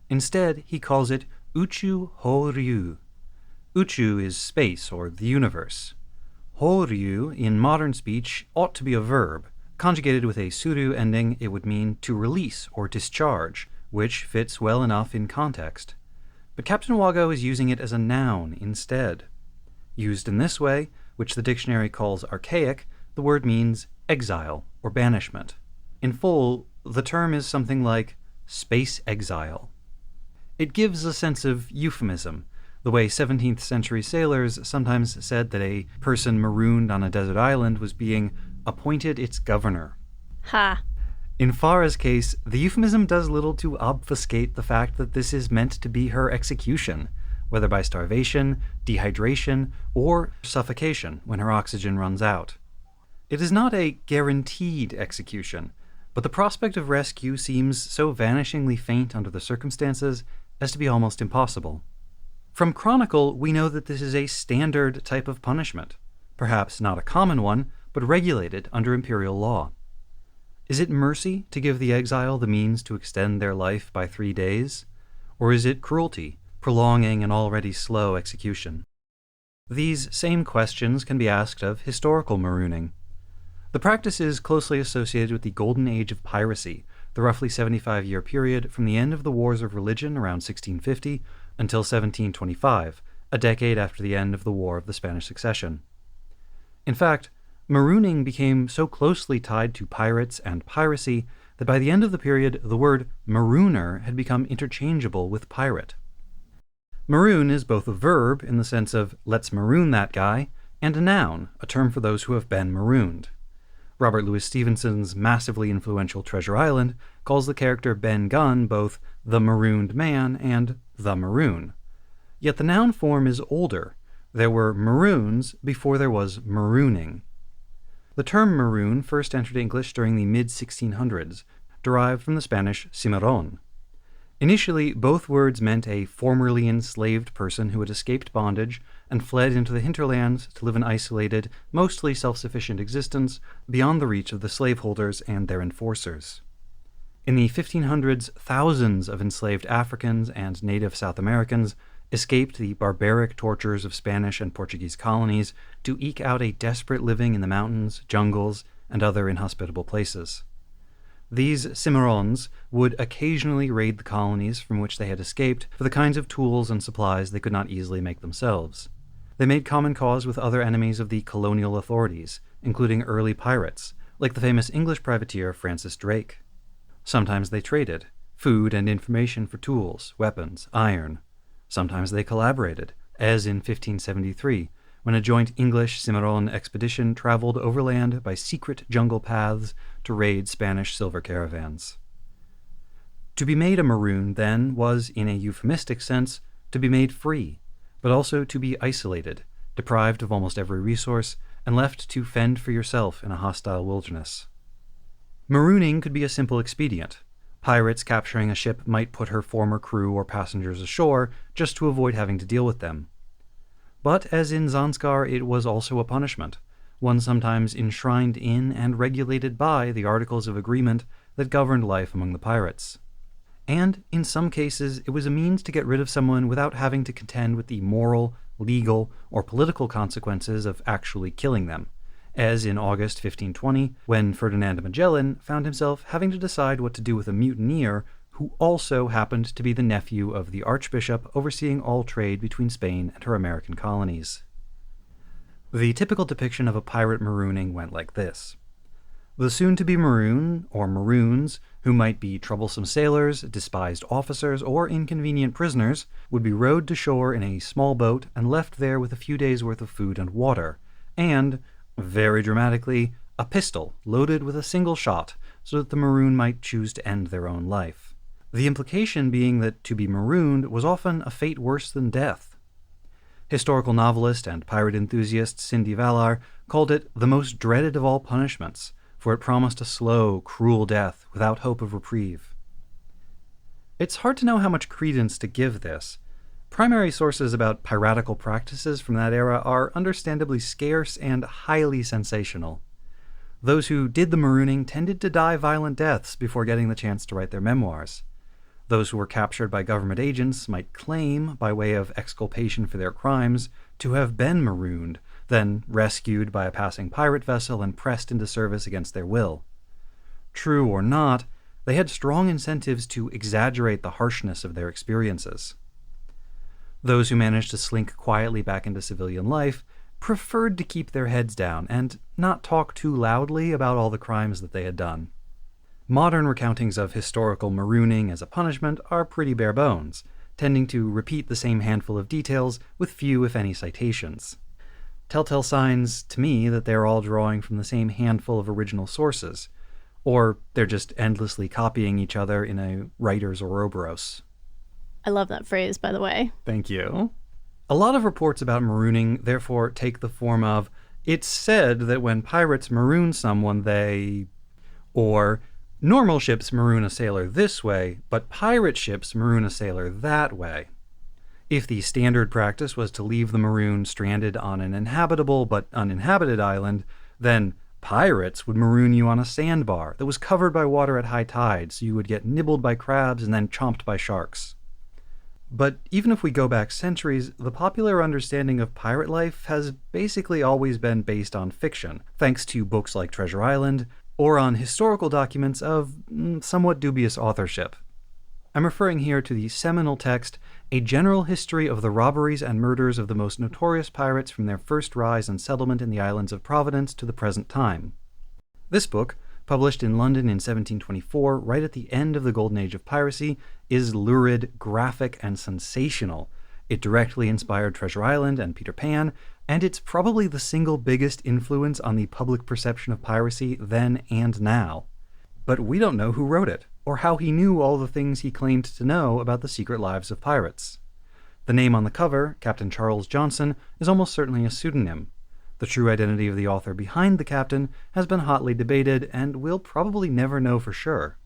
Instead, he calls it Uchu Horyu. Uchu is space or the universe. Horyu in modern speech ought to be a verb. Conjugated with a suru ending, it would mean to release or discharge, which fits well enough in context. But Captain Wago is using it as a noun instead. Used in this way, which the dictionary calls archaic, the word means exile or banishment. In full, the term is something like space exile. It gives a sense of euphemism, the way 17th century sailors sometimes said that a person marooned on a desert island was being appointed its governor. Ha! In Farah's case, the euphemism does little to obfuscate the fact that this is meant to be her execution, whether by starvation, dehydration, or suffocation when her oxygen runs out. It is not a guaranteed execution, but the prospect of rescue seems so vanishingly faint under the circumstances as to be almost impossible. From Chronicle, we know that this is a standard type of punishment, perhaps not a common one, but regulated under imperial law. Is it mercy to give the exile the means to extend their life by 3 days? Or is it cruelty, prolonging an already slow execution? These same questions can be asked of historical marooning. The practice is closely associated with the golden age of piracy, the roughly 75-year period from the end of the Wars of Religion around 1650 until 1725, a decade after the end of the War of the Spanish Succession. In fact, marooning became so closely tied to pirates and piracy that by the end of the period, the word marooner had become interchangeable with pirate. Maroon is both a verb in the sense of let's maroon that guy, and a noun, a term for those who have been marooned. Robert Louis Stevenson's massively influential Treasure Island calls the character Ben Gunn both the marooned man and the maroon. Yet the noun form is older. There were maroons before there was marooning. The term maroon first entered English during the mid-1600s, derived from the Spanish cimarrón. Initially, both words meant a formerly enslaved person who had escaped bondage and fled into the hinterlands to live an isolated, mostly self-sufficient existence beyond the reach of the slaveholders and their enforcers. In the 1500s, thousands of enslaved Africans and native South Americans escaped the barbaric tortures of Spanish and Portuguese colonies to eke out a desperate living in the mountains, jungles, and other inhospitable places. These cimarrones would occasionally raid the colonies from which they had escaped for the kinds of tools and supplies they could not easily make themselves. They made common cause with other enemies of the colonial authorities, including early pirates, like the famous English privateer Francis Drake. Sometimes they traded, food and information for tools, weapons, iron. Sometimes they collaborated, as in 1573, when a joint English-Cimarron expedition traveled overland by secret jungle paths to raid Spanish silver caravans. To be made a maroon, then, was, in a euphemistic sense, to be made free, but also to be isolated, deprived of almost every resource, and left to fend for yourself in a hostile wilderness. Marooning could be a simple expedient. Pirates capturing a ship might put her former crew or passengers ashore just to avoid having to deal with them. But as in Zanskar, it was also a punishment, one sometimes enshrined in and regulated by the Articles of Agreement that governed life among the pirates. And, in some cases, it was a means to get rid of someone without having to contend with the moral, legal, or political consequences of actually killing them, as in August 1520, when Ferdinand Magellan found himself having to decide what to do with a mutineer who also happened to be the nephew of the Archbishop overseeing all trade between Spain and her American colonies. The typical depiction of a pirate marooning went like this. The soon-to-be maroon, or maroons, who might be troublesome sailors, despised officers, or inconvenient prisoners, would be rowed to shore in a small boat and left there with a few days' worth of food and water, and, very dramatically, a pistol loaded with a single shot so that the maroon might choose to end their own life. The implication being that to be marooned was often a fate worse than death. Historical novelist and pirate enthusiast Cindy Valar called it the most dreaded of all punishments, for it promised a slow, cruel death without hope of reprieve. It's hard to know how much credence to give this. Primary sources about piratical practices from that era are understandably scarce and highly sensational. Those who did the marooning tended to die violent deaths before getting the chance to write their memoirs. Those who were captured by government agents might claim, by way of exculpation for their crimes, to have been marooned, then rescued by a passing pirate vessel and pressed into service against their will. True or not, they had strong incentives to exaggerate the harshness of their experiences. Those who managed to slink quietly back into civilian life preferred to keep their heads down and not talk too loudly about all the crimes that they had done. Modern recountings of historical marooning as a punishment are pretty bare bones, tending to repeat the same handful of details with few, if any, citations. Telltale signs to me that they're all drawing from the same handful of original sources, or they're just endlessly copying each other in a writer's Ouroboros. I love that phrase, by the way. Thank you. A lot of reports about marooning therefore take the form of, it's said that when pirates maroon someone they... or normal ships maroon a sailor this way, but pirate ships maroon a sailor that way. If the standard practice was to leave the maroon stranded on an inhabitable but uninhabited island, then pirates would maroon you on a sandbar that was covered by water at high tide, so you would get nibbled by crabs and then chomped by sharks. But even if we go back centuries, the popular understanding of pirate life has basically always been based on fiction, thanks to books like Treasure Island, or on historical documents of somewhat dubious authorship. I'm referring here to the seminal text, A General History of the Robberies and Murders of the Most Notorious Pirates from Their First Rise and Settlement in the Islands of Providence to the Present Time. This book, published in London in 1724, right at the end of the golden age of piracy, is lurid, graphic, and sensational. It directly inspired Treasure Island and Peter Pan, and it's probably the single biggest influence on the public perception of piracy then and now. But we don't know who wrote it, or how he knew all the things he claimed to know about the secret lives of pirates. The name on the cover, Captain Charles Johnson, is almost certainly a pseudonym. The true identity of the author behind the captain has been hotly debated, and we'll probably never know for sure.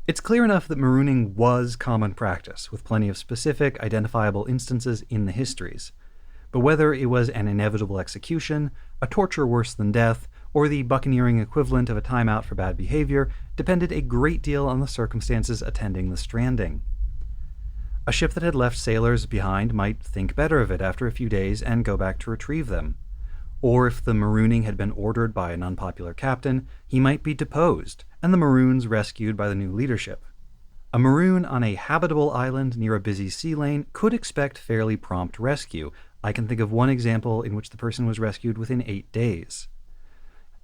It's clear enough that marooning was common practice, with plenty of specific, identifiable instances in the histories. But whether it was an inevitable execution, a torture worse than death, or the buccaneering equivalent of a timeout for bad behavior depended a great deal on the circumstances attending the stranding. A ship that had left sailors behind might think better of it after a few days and go back to retrieve them. Or if the marooning had been ordered by an unpopular captain, he might be deposed, and the maroons rescued by the new leadership. A maroon on a habitable island near a busy sea lane could expect fairly prompt rescue. I can think of one example in which the person was rescued within 8 days.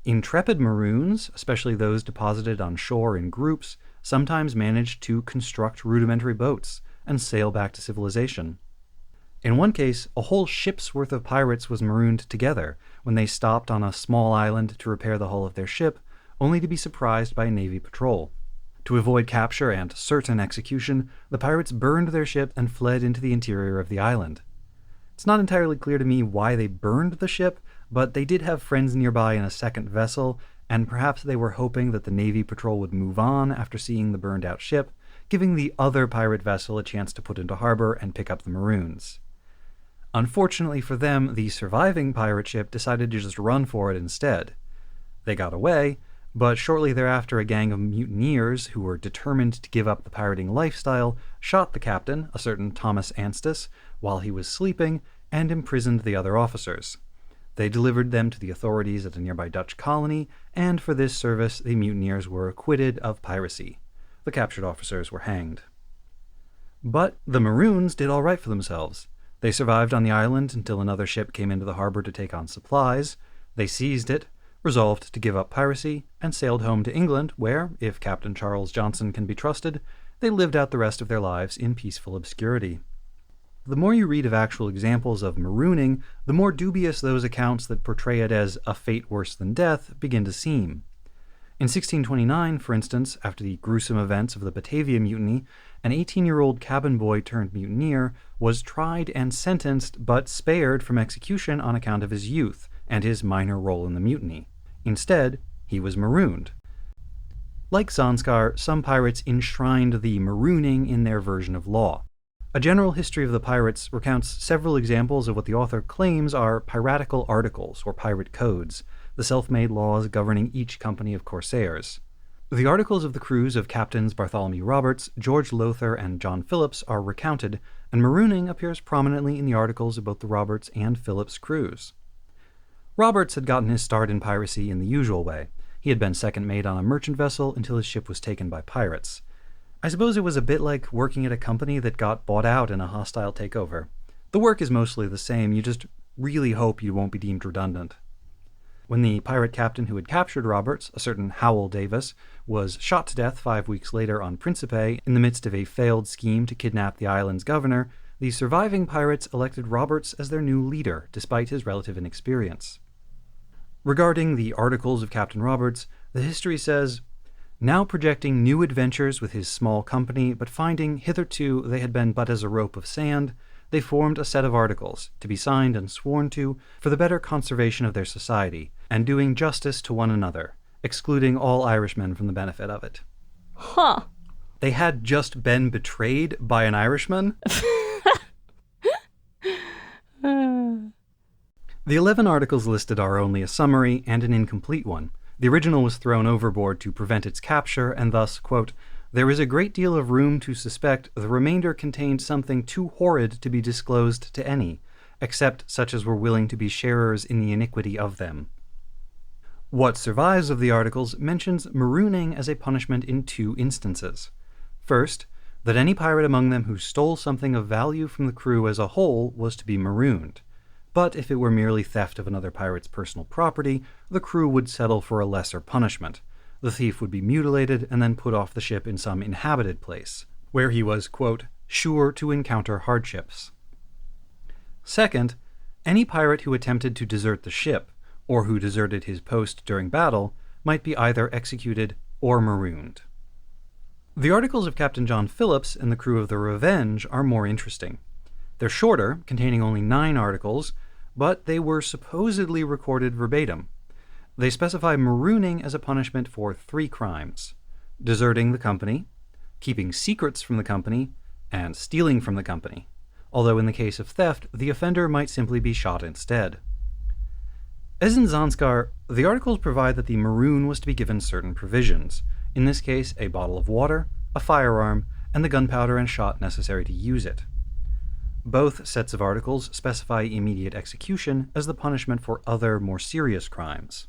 Intrepid maroons, especially those deposited on shore in groups, sometimes managed to construct rudimentary boats and sail back to civilization. In one case, a whole ship's worth of pirates was marooned together when they stopped on a small island to repair the hull of their ship, only to be surprised by a Navy patrol. To avoid capture and certain execution, the pirates burned their ship and fled into the interior of the island. It's not entirely clear to me why they burned the ship, but they did have friends nearby in a second vessel, and perhaps they were hoping that the Navy patrol would move on after seeing the burned-out ship, giving the other pirate vessel a chance to put into harbor and pick up the maroons. Unfortunately for them, the surviving pirate ship decided to just run for it instead. They got away, but shortly thereafter a gang of mutineers who were determined to give up the pirating lifestyle shot the captain, a certain Thomas Anstis, while he was sleeping, and imprisoned the other officers. They delivered them to the authorities at a nearby Dutch colony, and for this service the mutineers were acquitted of piracy. the captured officers were hanged. But the Maroons did all right for themselves. They survived on the island until another ship came into the harbor to take on supplies. They seized it, resolved to give up piracy, and sailed home to England, where, if Captain Charles Johnson can be trusted, they lived out the rest of their lives in peaceful obscurity. The more you read of actual examples of marooning, the more dubious those accounts that portray it as a fate worse than death begin to seem. In 1629, for instance, after the gruesome events of the Batavia Mutiny, an 18-year-old cabin boy turned mutineer was tried and sentenced but spared from execution on account of his youth and his minor role in the mutiny. Instead, he was marooned. Like Zanskar, some pirates enshrined the marooning in their version of law. A general history of the pirates recounts several examples of what the author claims are piratical articles or pirate codes, the self-made laws governing each company of corsairs. The articles of the crews of Captains Bartholomew Roberts, George Lowther, and John Phillips are recounted, and marooning appears prominently in the articles of both the Roberts and Phillips crews. Roberts had gotten his start in piracy in the usual way. He had been second mate on a merchant vessel until his ship was taken by pirates. I suppose it was a bit like working at a company that got bought out in a hostile takeover. The work is mostly the same, you just really hope you won't be deemed redundant. When the pirate captain who had captured Roberts, a certain Howell Davis, was shot to death 5 weeks later on Principe in the midst of a failed scheme to kidnap the island's governor, the surviving pirates elected Roberts as their new leader, despite his relative inexperience. Regarding the articles of Captain Roberts, the history says, "Now projecting new adventures with his small company, but finding hitherto they had been but as a rope of sand, they formed a set of articles, to be signed and sworn to, for the better conservation of their society, and doing justice to one another, excluding all Irishmen from the benefit of it." Huh. They had just been betrayed by an Irishman? The 11 articles listed are only a summary and an incomplete one. The original was thrown overboard to prevent its capture, and thus, quote, "There is a great deal of room to suspect the remainder contained something too horrid to be disclosed to any, except such as were willing to be sharers in the iniquity of them." What survives of the articles mentions marooning as a punishment in 2 instances. First, that any pirate among them who stole something of value from the crew as a whole was to be marooned. But if it were merely theft of another pirate's personal property, the crew would settle for a lesser punishment. The thief would be mutilated and then put off the ship in some inhabited place, where he was, quote, "sure to encounter hardships." Second, any pirate who attempted to desert the ship, or who deserted his post during battle, might be either executed or marooned. The articles of Captain John Phillips and the crew of the Revenge are more interesting. They're shorter, containing only 9 articles, but they were supposedly recorded verbatim. They specify marooning as a punishment for 3 crimes: deserting the company, keeping secrets from the company, and stealing from the company, although in the case of theft, the offender might simply be shot instead. As in Zanskar, the articles provide that the maroon was to be given certain provisions, in this case a bottle of water, a firearm, and the gunpowder and shot necessary to use it. Both sets of articles specify immediate execution as the punishment for other, more serious crimes.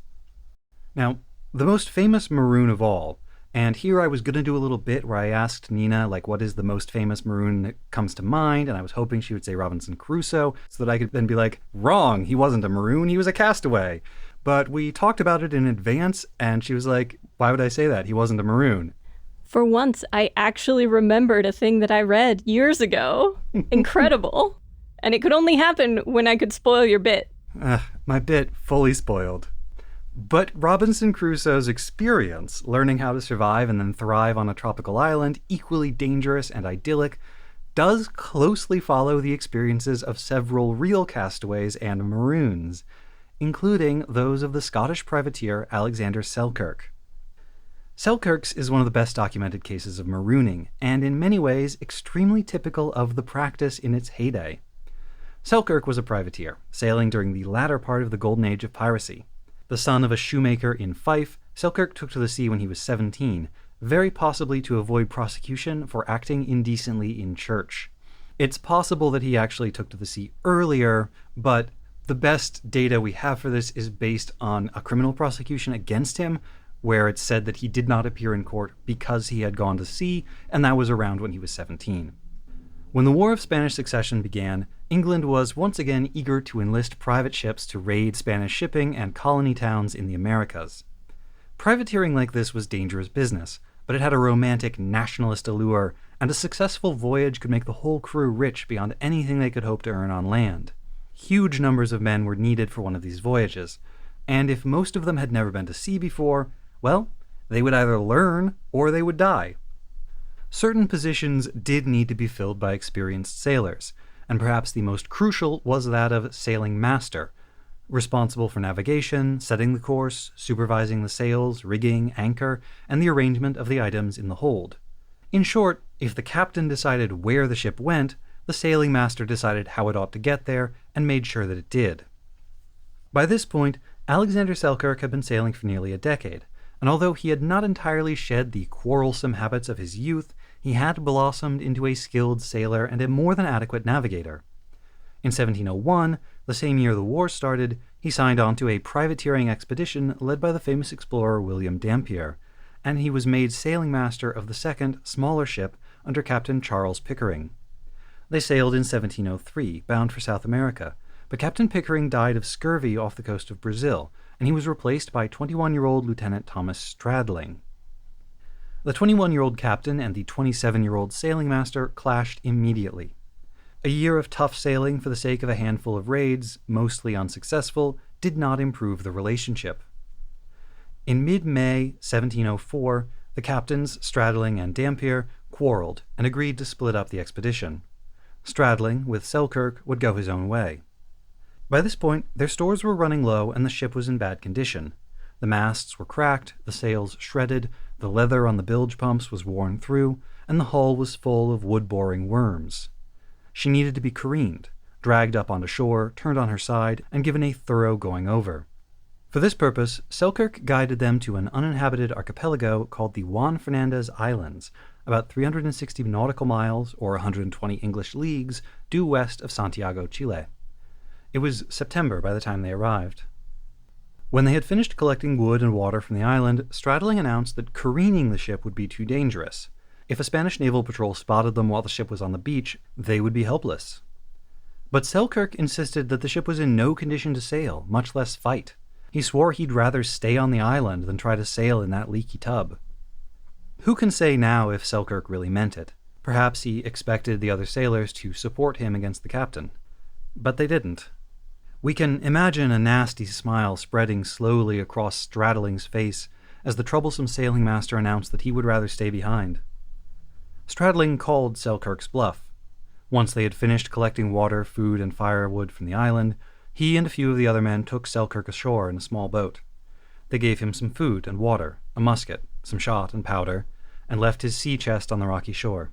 Now, the most famous maroon of all, and here I was going to do a little bit where I asked Nina, what is the most famous maroon that comes to mind, and I was hoping she would say Robinson Crusoe, so that I could then be like, wrong, he wasn't a maroon, he was a castaway. But we talked about it in advance, and she was like, why would I say that? He wasn't a maroon. For once, I actually remembered a thing that I read years ago. Incredible. And it could only happen when I could spoil your bit. My bit fully spoiled. But Robinson Crusoe's experience, learning how to survive and then thrive on a tropical island, equally dangerous and idyllic, does closely follow the experiences of several real castaways and maroons, including those of the Scottish privateer Alexander Selkirk. Selkirk's is one of the best documented cases of marooning, and in many ways extremely typical of the practice in its heyday. Selkirk was a privateer, sailing during the latter part of the golden age of piracy. The son of a shoemaker in Fife, Selkirk took to the sea when he was 17, very possibly to avoid prosecution for acting indecently in church. It's possible that he actually took to the sea earlier, but the best data we have for this is based on a criminal prosecution against him, where it's said that he did not appear in court because he had gone to sea, and that was around when he was 17. When the War of Spanish Succession began, England was once again eager to enlist private ships to raid Spanish shipping and colony towns in the Americas. Privateering like this was dangerous business, but it had a romantic nationalist allure, and a successful voyage could make the whole crew rich beyond anything they could hope to earn on land. Huge numbers of men were needed for one of these voyages, and if most of them had never been to sea before, well, they would either learn or they would die. Certain positions did need to be filled by experienced sailors, and perhaps the most crucial was that of sailing master, responsible for navigation, setting the course, supervising the sails, rigging, anchor, and the arrangement of the items in the hold. In short, if the captain decided where the ship went, the sailing master decided how it ought to get there and made sure that it did. By this point, Alexander Selkirk had been sailing for nearly a decade, and although he had not entirely shed the quarrelsome habits of his youth, he had blossomed into a skilled sailor and a more than adequate navigator. In 1701, the same year the war started, he signed on to a privateering expedition led by the famous explorer William Dampier, and he was made sailing master of the second, smaller ship under Captain Charles Pickering. They sailed in 1703, bound for South America, but Captain Pickering died of scurvy off the coast of Brazil, and he was replaced by 21-year-old Lieutenant Thomas Stradling. The 21-year-old captain and the 27-year-old sailing master clashed immediately. A year of tough sailing for the sake of a handful of raids, mostly unsuccessful, did not improve the relationship. In mid-May 1704, the captains, Stradling and Dampier, quarreled and agreed to split up the expedition. Stradling, with Selkirk, would go his own way. By this point, their stores were running low and the ship was in bad condition. The masts were cracked, the sails shredded, the leather on the bilge pumps was worn through, and the hull was full of wood-boring worms. She needed to be careened, dragged up onto shore, turned on her side, and given a thorough going-over. For this purpose, Selkirk guided them to an uninhabited archipelago called the Juan Fernandez Islands, about 360 nautical miles, or 120 English leagues, due west of Santiago, Chile. It was September by the time they arrived. When they had finished collecting wood and water from the island, Stradling announced that careening the ship would be too dangerous. If a Spanish naval patrol spotted them while the ship was on the beach, they would be helpless. But Selkirk insisted that the ship was in no condition to sail, much less fight. He swore he'd rather stay on the island than try to sail in that leaky tub. Who can say now if Selkirk really meant it? Perhaps he expected the other sailors to support him against the captain. But they didn't. We can imagine a nasty smile spreading slowly across Stradling's face as the troublesome sailing master announced that he would rather stay behind. Stradling called Selkirk's bluff. Once they had finished collecting water, food, and firewood from the island, he and a few of the other men took Selkirk ashore in a small boat. They gave him some food and water, a musket, some shot and powder, and left his sea chest on the rocky shore.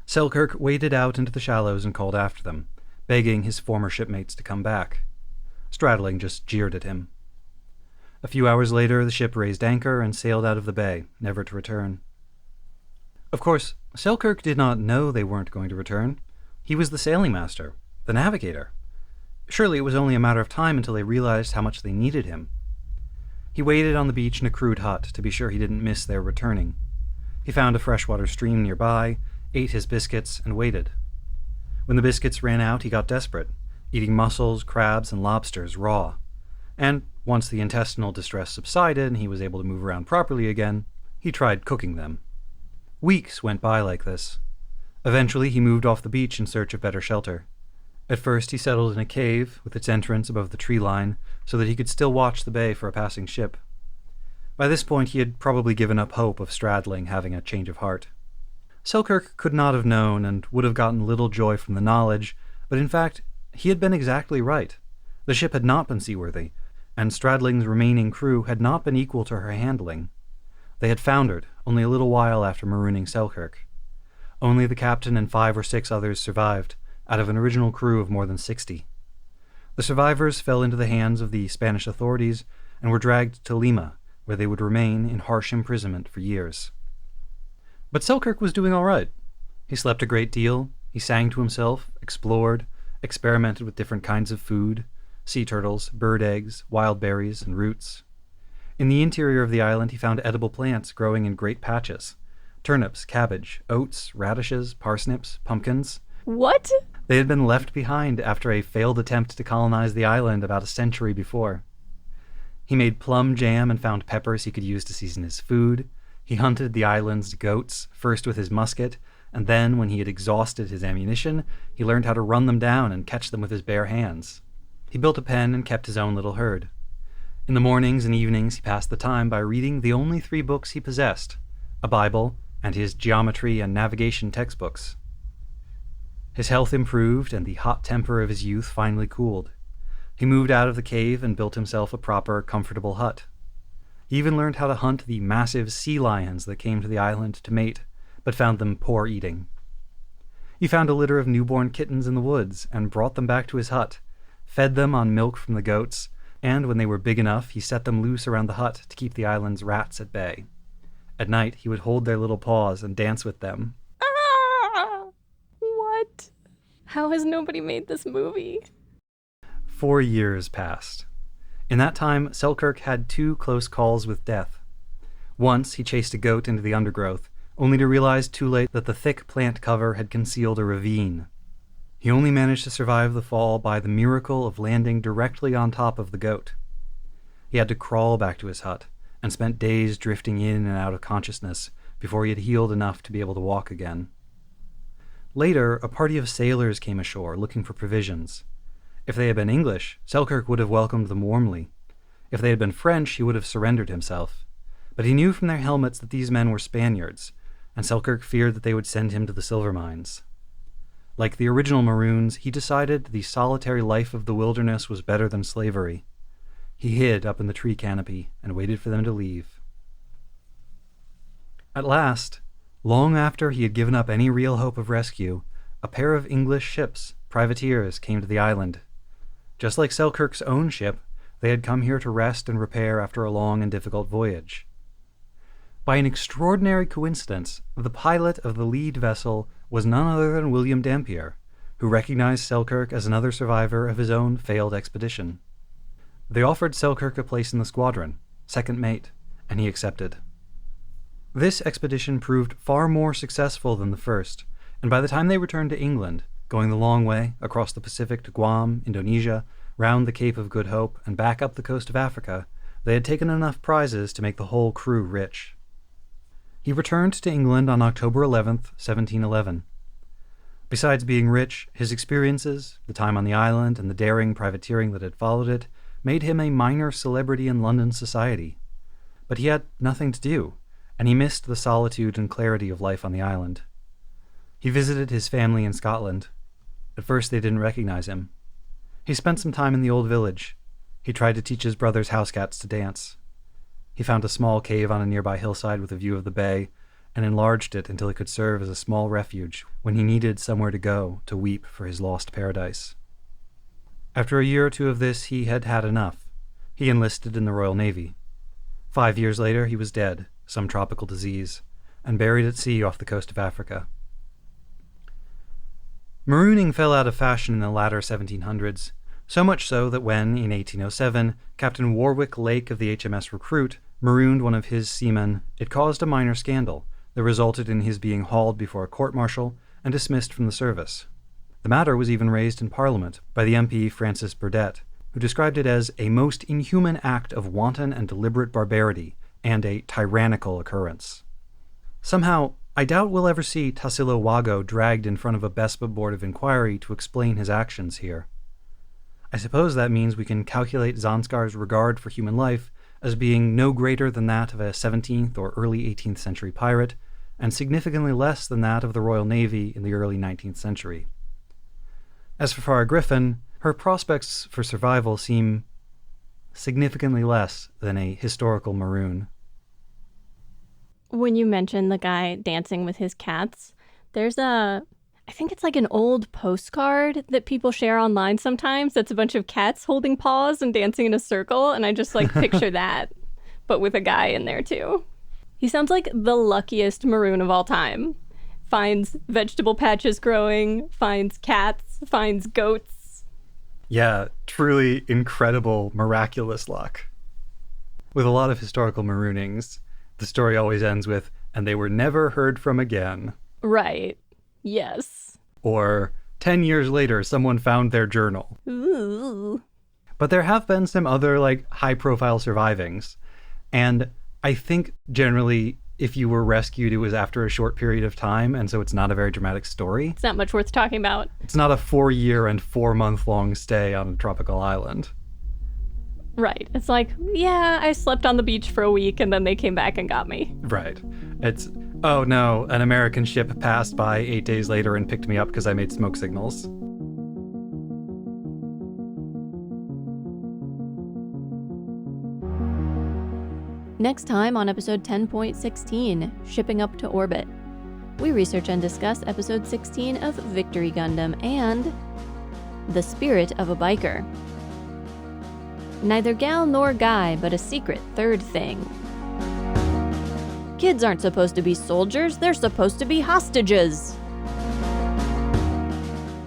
Selkirk waded out into the shallows and called after them, begging his former shipmates to come back. Stradling just jeered at him. A few hours later, the ship raised anchor and sailed out of the bay, never to return. Of course, Selkirk did not know they weren't going to return. He was the sailing master, the navigator. Surely it was only a matter of time until they realized how much they needed him. He waited on the beach in a crude hut to be sure he didn't miss their returning. He found a freshwater stream nearby, ate his biscuits, and waited. When the biscuits ran out, he got desperate, eating mussels, crabs, and lobsters raw. And once the intestinal distress subsided and he was able to move around properly again, he tried cooking them. Weeks went by like this. Eventually, he moved off the beach in search of better shelter. At first, he settled in a cave with its entrance above the tree line so that he could still watch the bay for a passing ship. By this point, he had probably given up hope of Stradling having a change of heart. Selkirk could not have known and would have gotten little joy from the knowledge, but in fact, he had been exactly right. The ship had not been seaworthy, and Stradling's remaining crew had not been equal to her handling. They had foundered only a little while after marooning Selkirk. Only the captain and 5 or 6 others survived, out of an original crew of more than 60. The survivors fell into the hands of the Spanish authorities and were dragged to Lima, where they would remain in harsh imprisonment for years. But Selkirk was doing all right. He slept a great deal, he sang to himself, explored, experimented with different kinds of food, sea turtles, bird eggs, wild berries, and roots. In the interior of the island, he found edible plants growing in great patches. Turnips, cabbage, oats, radishes, parsnips, pumpkins. What? They had been left behind after a failed attempt to colonize the island about a century before. He made plum jam and found peppers he could use to season his food. He hunted the island's goats, first with his musket, and then, when he had exhausted his ammunition, he learned how to run them down and catch them with his bare hands. He built a pen and kept his own little herd. In the mornings and evenings, he passed the time by reading the only 3 books he possessed, a Bible and his geometry and navigation textbooks. His health improved, and the hot temper of his youth finally cooled. He moved out of the cave and built himself a proper, comfortable hut. He even learned how to hunt the massive sea lions that came to the island to mate, but found them poor eating. He found a litter of newborn kittens in the woods and brought them back to his hut, fed them on milk from the goats, and when they were big enough, he set them loose around the hut to keep the island's rats at bay. At night, he would hold their little paws and dance with them. Ah! What? How has nobody made this movie? 4 years passed. In that time, Selkirk had 2 close calls with death. Once, he chased a goat into the undergrowth, only to realize too late that the thick plant cover had concealed a ravine. He only managed to survive the fall by the miracle of landing directly on top of the goat. He had to crawl back to his hut, and spent days drifting in and out of consciousness before he had healed enough to be able to walk again. Later, a party of sailors came ashore looking for provisions. If they had been English, Selkirk would have welcomed them warmly. If they had been French, he would have surrendered himself. But he knew from their helmets that these men were Spaniards, and Selkirk feared that they would send him to the silver mines. Like the original Maroons, he decided the solitary life of the wilderness was better than slavery. He hid up in the tree canopy and waited for them to leave. At last, long after he had given up any real hope of rescue, a pair of English ships, privateers, came to the island. Just like Selkirk's own ship, they had come here to rest and repair after a long and difficult voyage. By an extraordinary coincidence, the pilot of the lead vessel was none other than William Dampier, who recognized Selkirk as another survivor of his own failed expedition. They offered Selkirk a place in the squadron, second mate, and he accepted. This expedition proved far more successful than the first, and by the time they returned to England, going the long way across the Pacific to Guam, Indonesia, round the Cape of Good Hope, and back up the coast of Africa, they had taken enough prizes to make the whole crew rich. He returned to England on October 11th, 1711. Besides being rich, his experiences, the time on the island, and the daring privateering that had followed it, made him a minor celebrity in London society. But he had nothing to do, and he missed the solitude and clarity of life on the island. He visited his family in Scotland. At first they didn't recognize him. He spent some time in the old village. He tried to teach his brother's housecats to dance. He found a small cave on a nearby hillside with a view of the bay, and enlarged it until it could serve as a small refuge when he needed somewhere to go to weep for his lost paradise. After a year or 2 of this, he had had enough. He enlisted in the Royal Navy. 5 years later, he was dead, some tropical disease, and buried at sea off the coast of Africa. Marooning fell out of fashion in the latter 1700s, so much so that when, in 1807, Captain Warwick Lake of the HMS Recruit marooned one of his seamen, it caused a minor scandal that resulted in his being hauled before a court-martial and dismissed from the service. The matter was even raised in Parliament by the MP Francis Burdett, who described it as a most inhuman act of wanton and deliberate barbarity and a tyrannical occurrence. Somehow, I doubt we'll ever see Tassilo Wago dragged in front of a BESPA board of inquiry to explain his actions here. I suppose that means we can calculate Zanskar's regard for human life as being no greater than that of a 17th or early 18th century pirate, and significantly less than that of the Royal Navy in the early 19th century. As for Farah Griffin, her prospects for survival seem significantly less than a historical maroon. When you mention the guy dancing with his cats, there's I think it's like an old postcard that people share online sometimes that's a bunch of cats holding paws and dancing in a circle, and I just picture that, but with a guy in there too. He sounds like the luckiest maroon of all time. Finds vegetable patches growing, finds cats, finds goats. Yeah, truly incredible, miraculous luck. With a lot of historical maroonings, the story always ends with, and they were never heard from again. Right. Yes. Or 10 years later, someone found their journal. Ooh. But there have been some other, high-profile survivings. And I think generally, if you were rescued, it was after a short period of time, and so it's not a very dramatic story. It's not much worth talking about. It's not a 4-year and 4-month-long stay on a tropical island. Right. It's like, yeah, I slept on the beach for a week, and then they came back and got me. Right. It's, oh no, an American ship passed by 8 days later and picked me up because I made smoke signals. Next time on episode 10.16, Shipping Up to Orbit, we research and discuss episode 16 of Victory Gundam and The Spirit of a Biker. Neither gal nor guy, but a secret third thing. Kids aren't supposed to be soldiers, they're supposed to be hostages.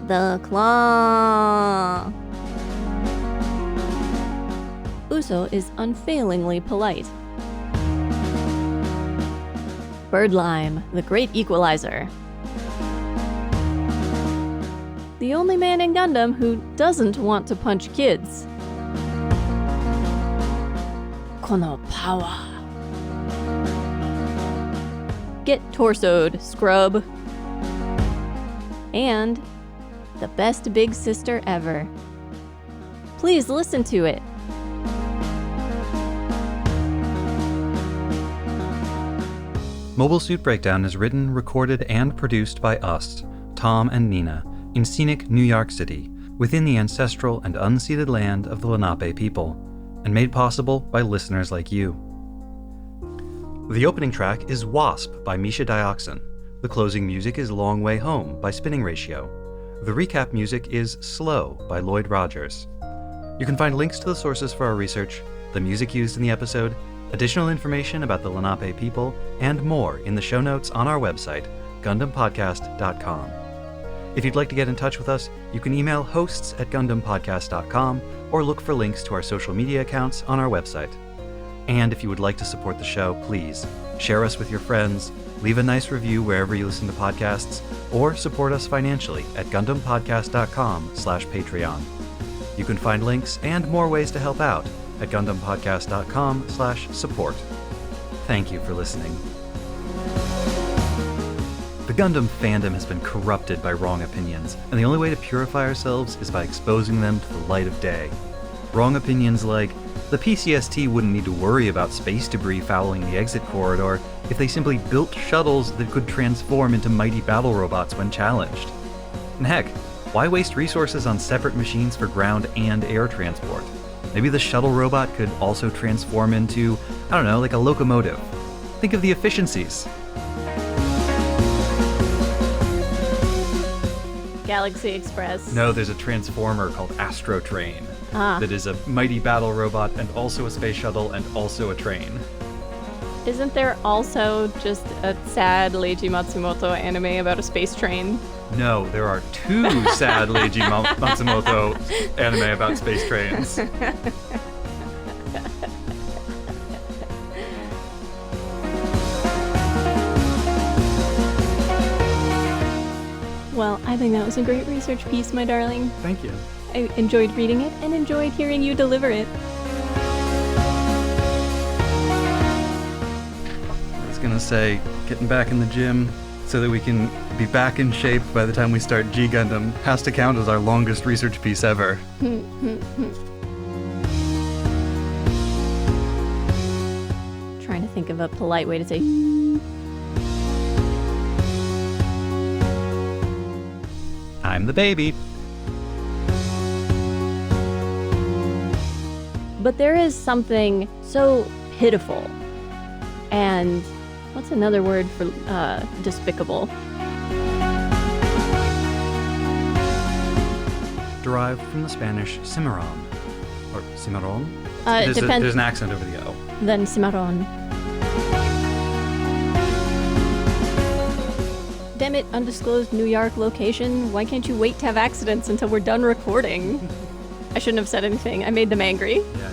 The Claw. Uso is unfailingly polite. Birdlime, the great equalizer. The only man in Gundam who doesn't want to punch kids. Kono power. Get torsoed, scrub. And the best big sister ever. Please listen to it. Mobile Suit Breakdown is written, recorded, and produced by us, Tom and Nina, in scenic New York City, within the ancestral and unceded land of the Lenape people, and made possible by listeners like you. The opening track is Wasp by Misha Dioxin. The closing music is Long Way Home by Spinning Ratio. The recap music is Slow by Lloyd Rogers. You can find links to the sources for our research, the music used in the episode, additional information about the Lenape people, and more in the show notes on our website, GundamPodcast.com. If you'd like to get in touch with us, you can email hosts@GundamPodcast.com or look for links to our social media accounts on our website. And if you would like to support the show, please share us with your friends, leave a nice review wherever you listen to podcasts, or support us financially at GundamPodcast.com/Patreon. You can find links and more ways to help out at GundamPodcast.com/support. Thank you for listening. The Gundam fandom has been corrupted by wrong opinions, and the only way to purify ourselves is by exposing them to the light of day. Wrong opinions like, the PCST wouldn't need to worry about space debris fouling the exit corridor if they simply built shuttles that could transform into mighty battle robots when challenged. And heck, why waste resources on separate machines for ground and air transport? Maybe the shuttle robot could also transform into, like a locomotive. Think of the efficiencies. Galaxy Express. No, there's a transformer called Astro Train that is a mighty battle robot and also a space shuttle and also a train. Isn't there also just a sad Leiji Matsumoto anime about a space train? No, there are 2 sad Leiji Matsumoto anime about space trains. Well, I think that was a great research piece, my darling. Thank you. I enjoyed reading it and enjoyed hearing you deliver it. I was gonna say, getting back in the gym so that we can be back in shape by the time we start G Gundam has to count as our longest research piece ever. Trying to think of a polite way to say. I'm the baby. But there is something so pitiful and what's another word for despicable? Derived from the Spanish cimarron. Or cimarron? There's an accent over the O. Then cimarron. Damn it, undisclosed New York location. Why can't you wait to have accidents until we're done recording? I shouldn't have said anything. I made them angry. Yeah,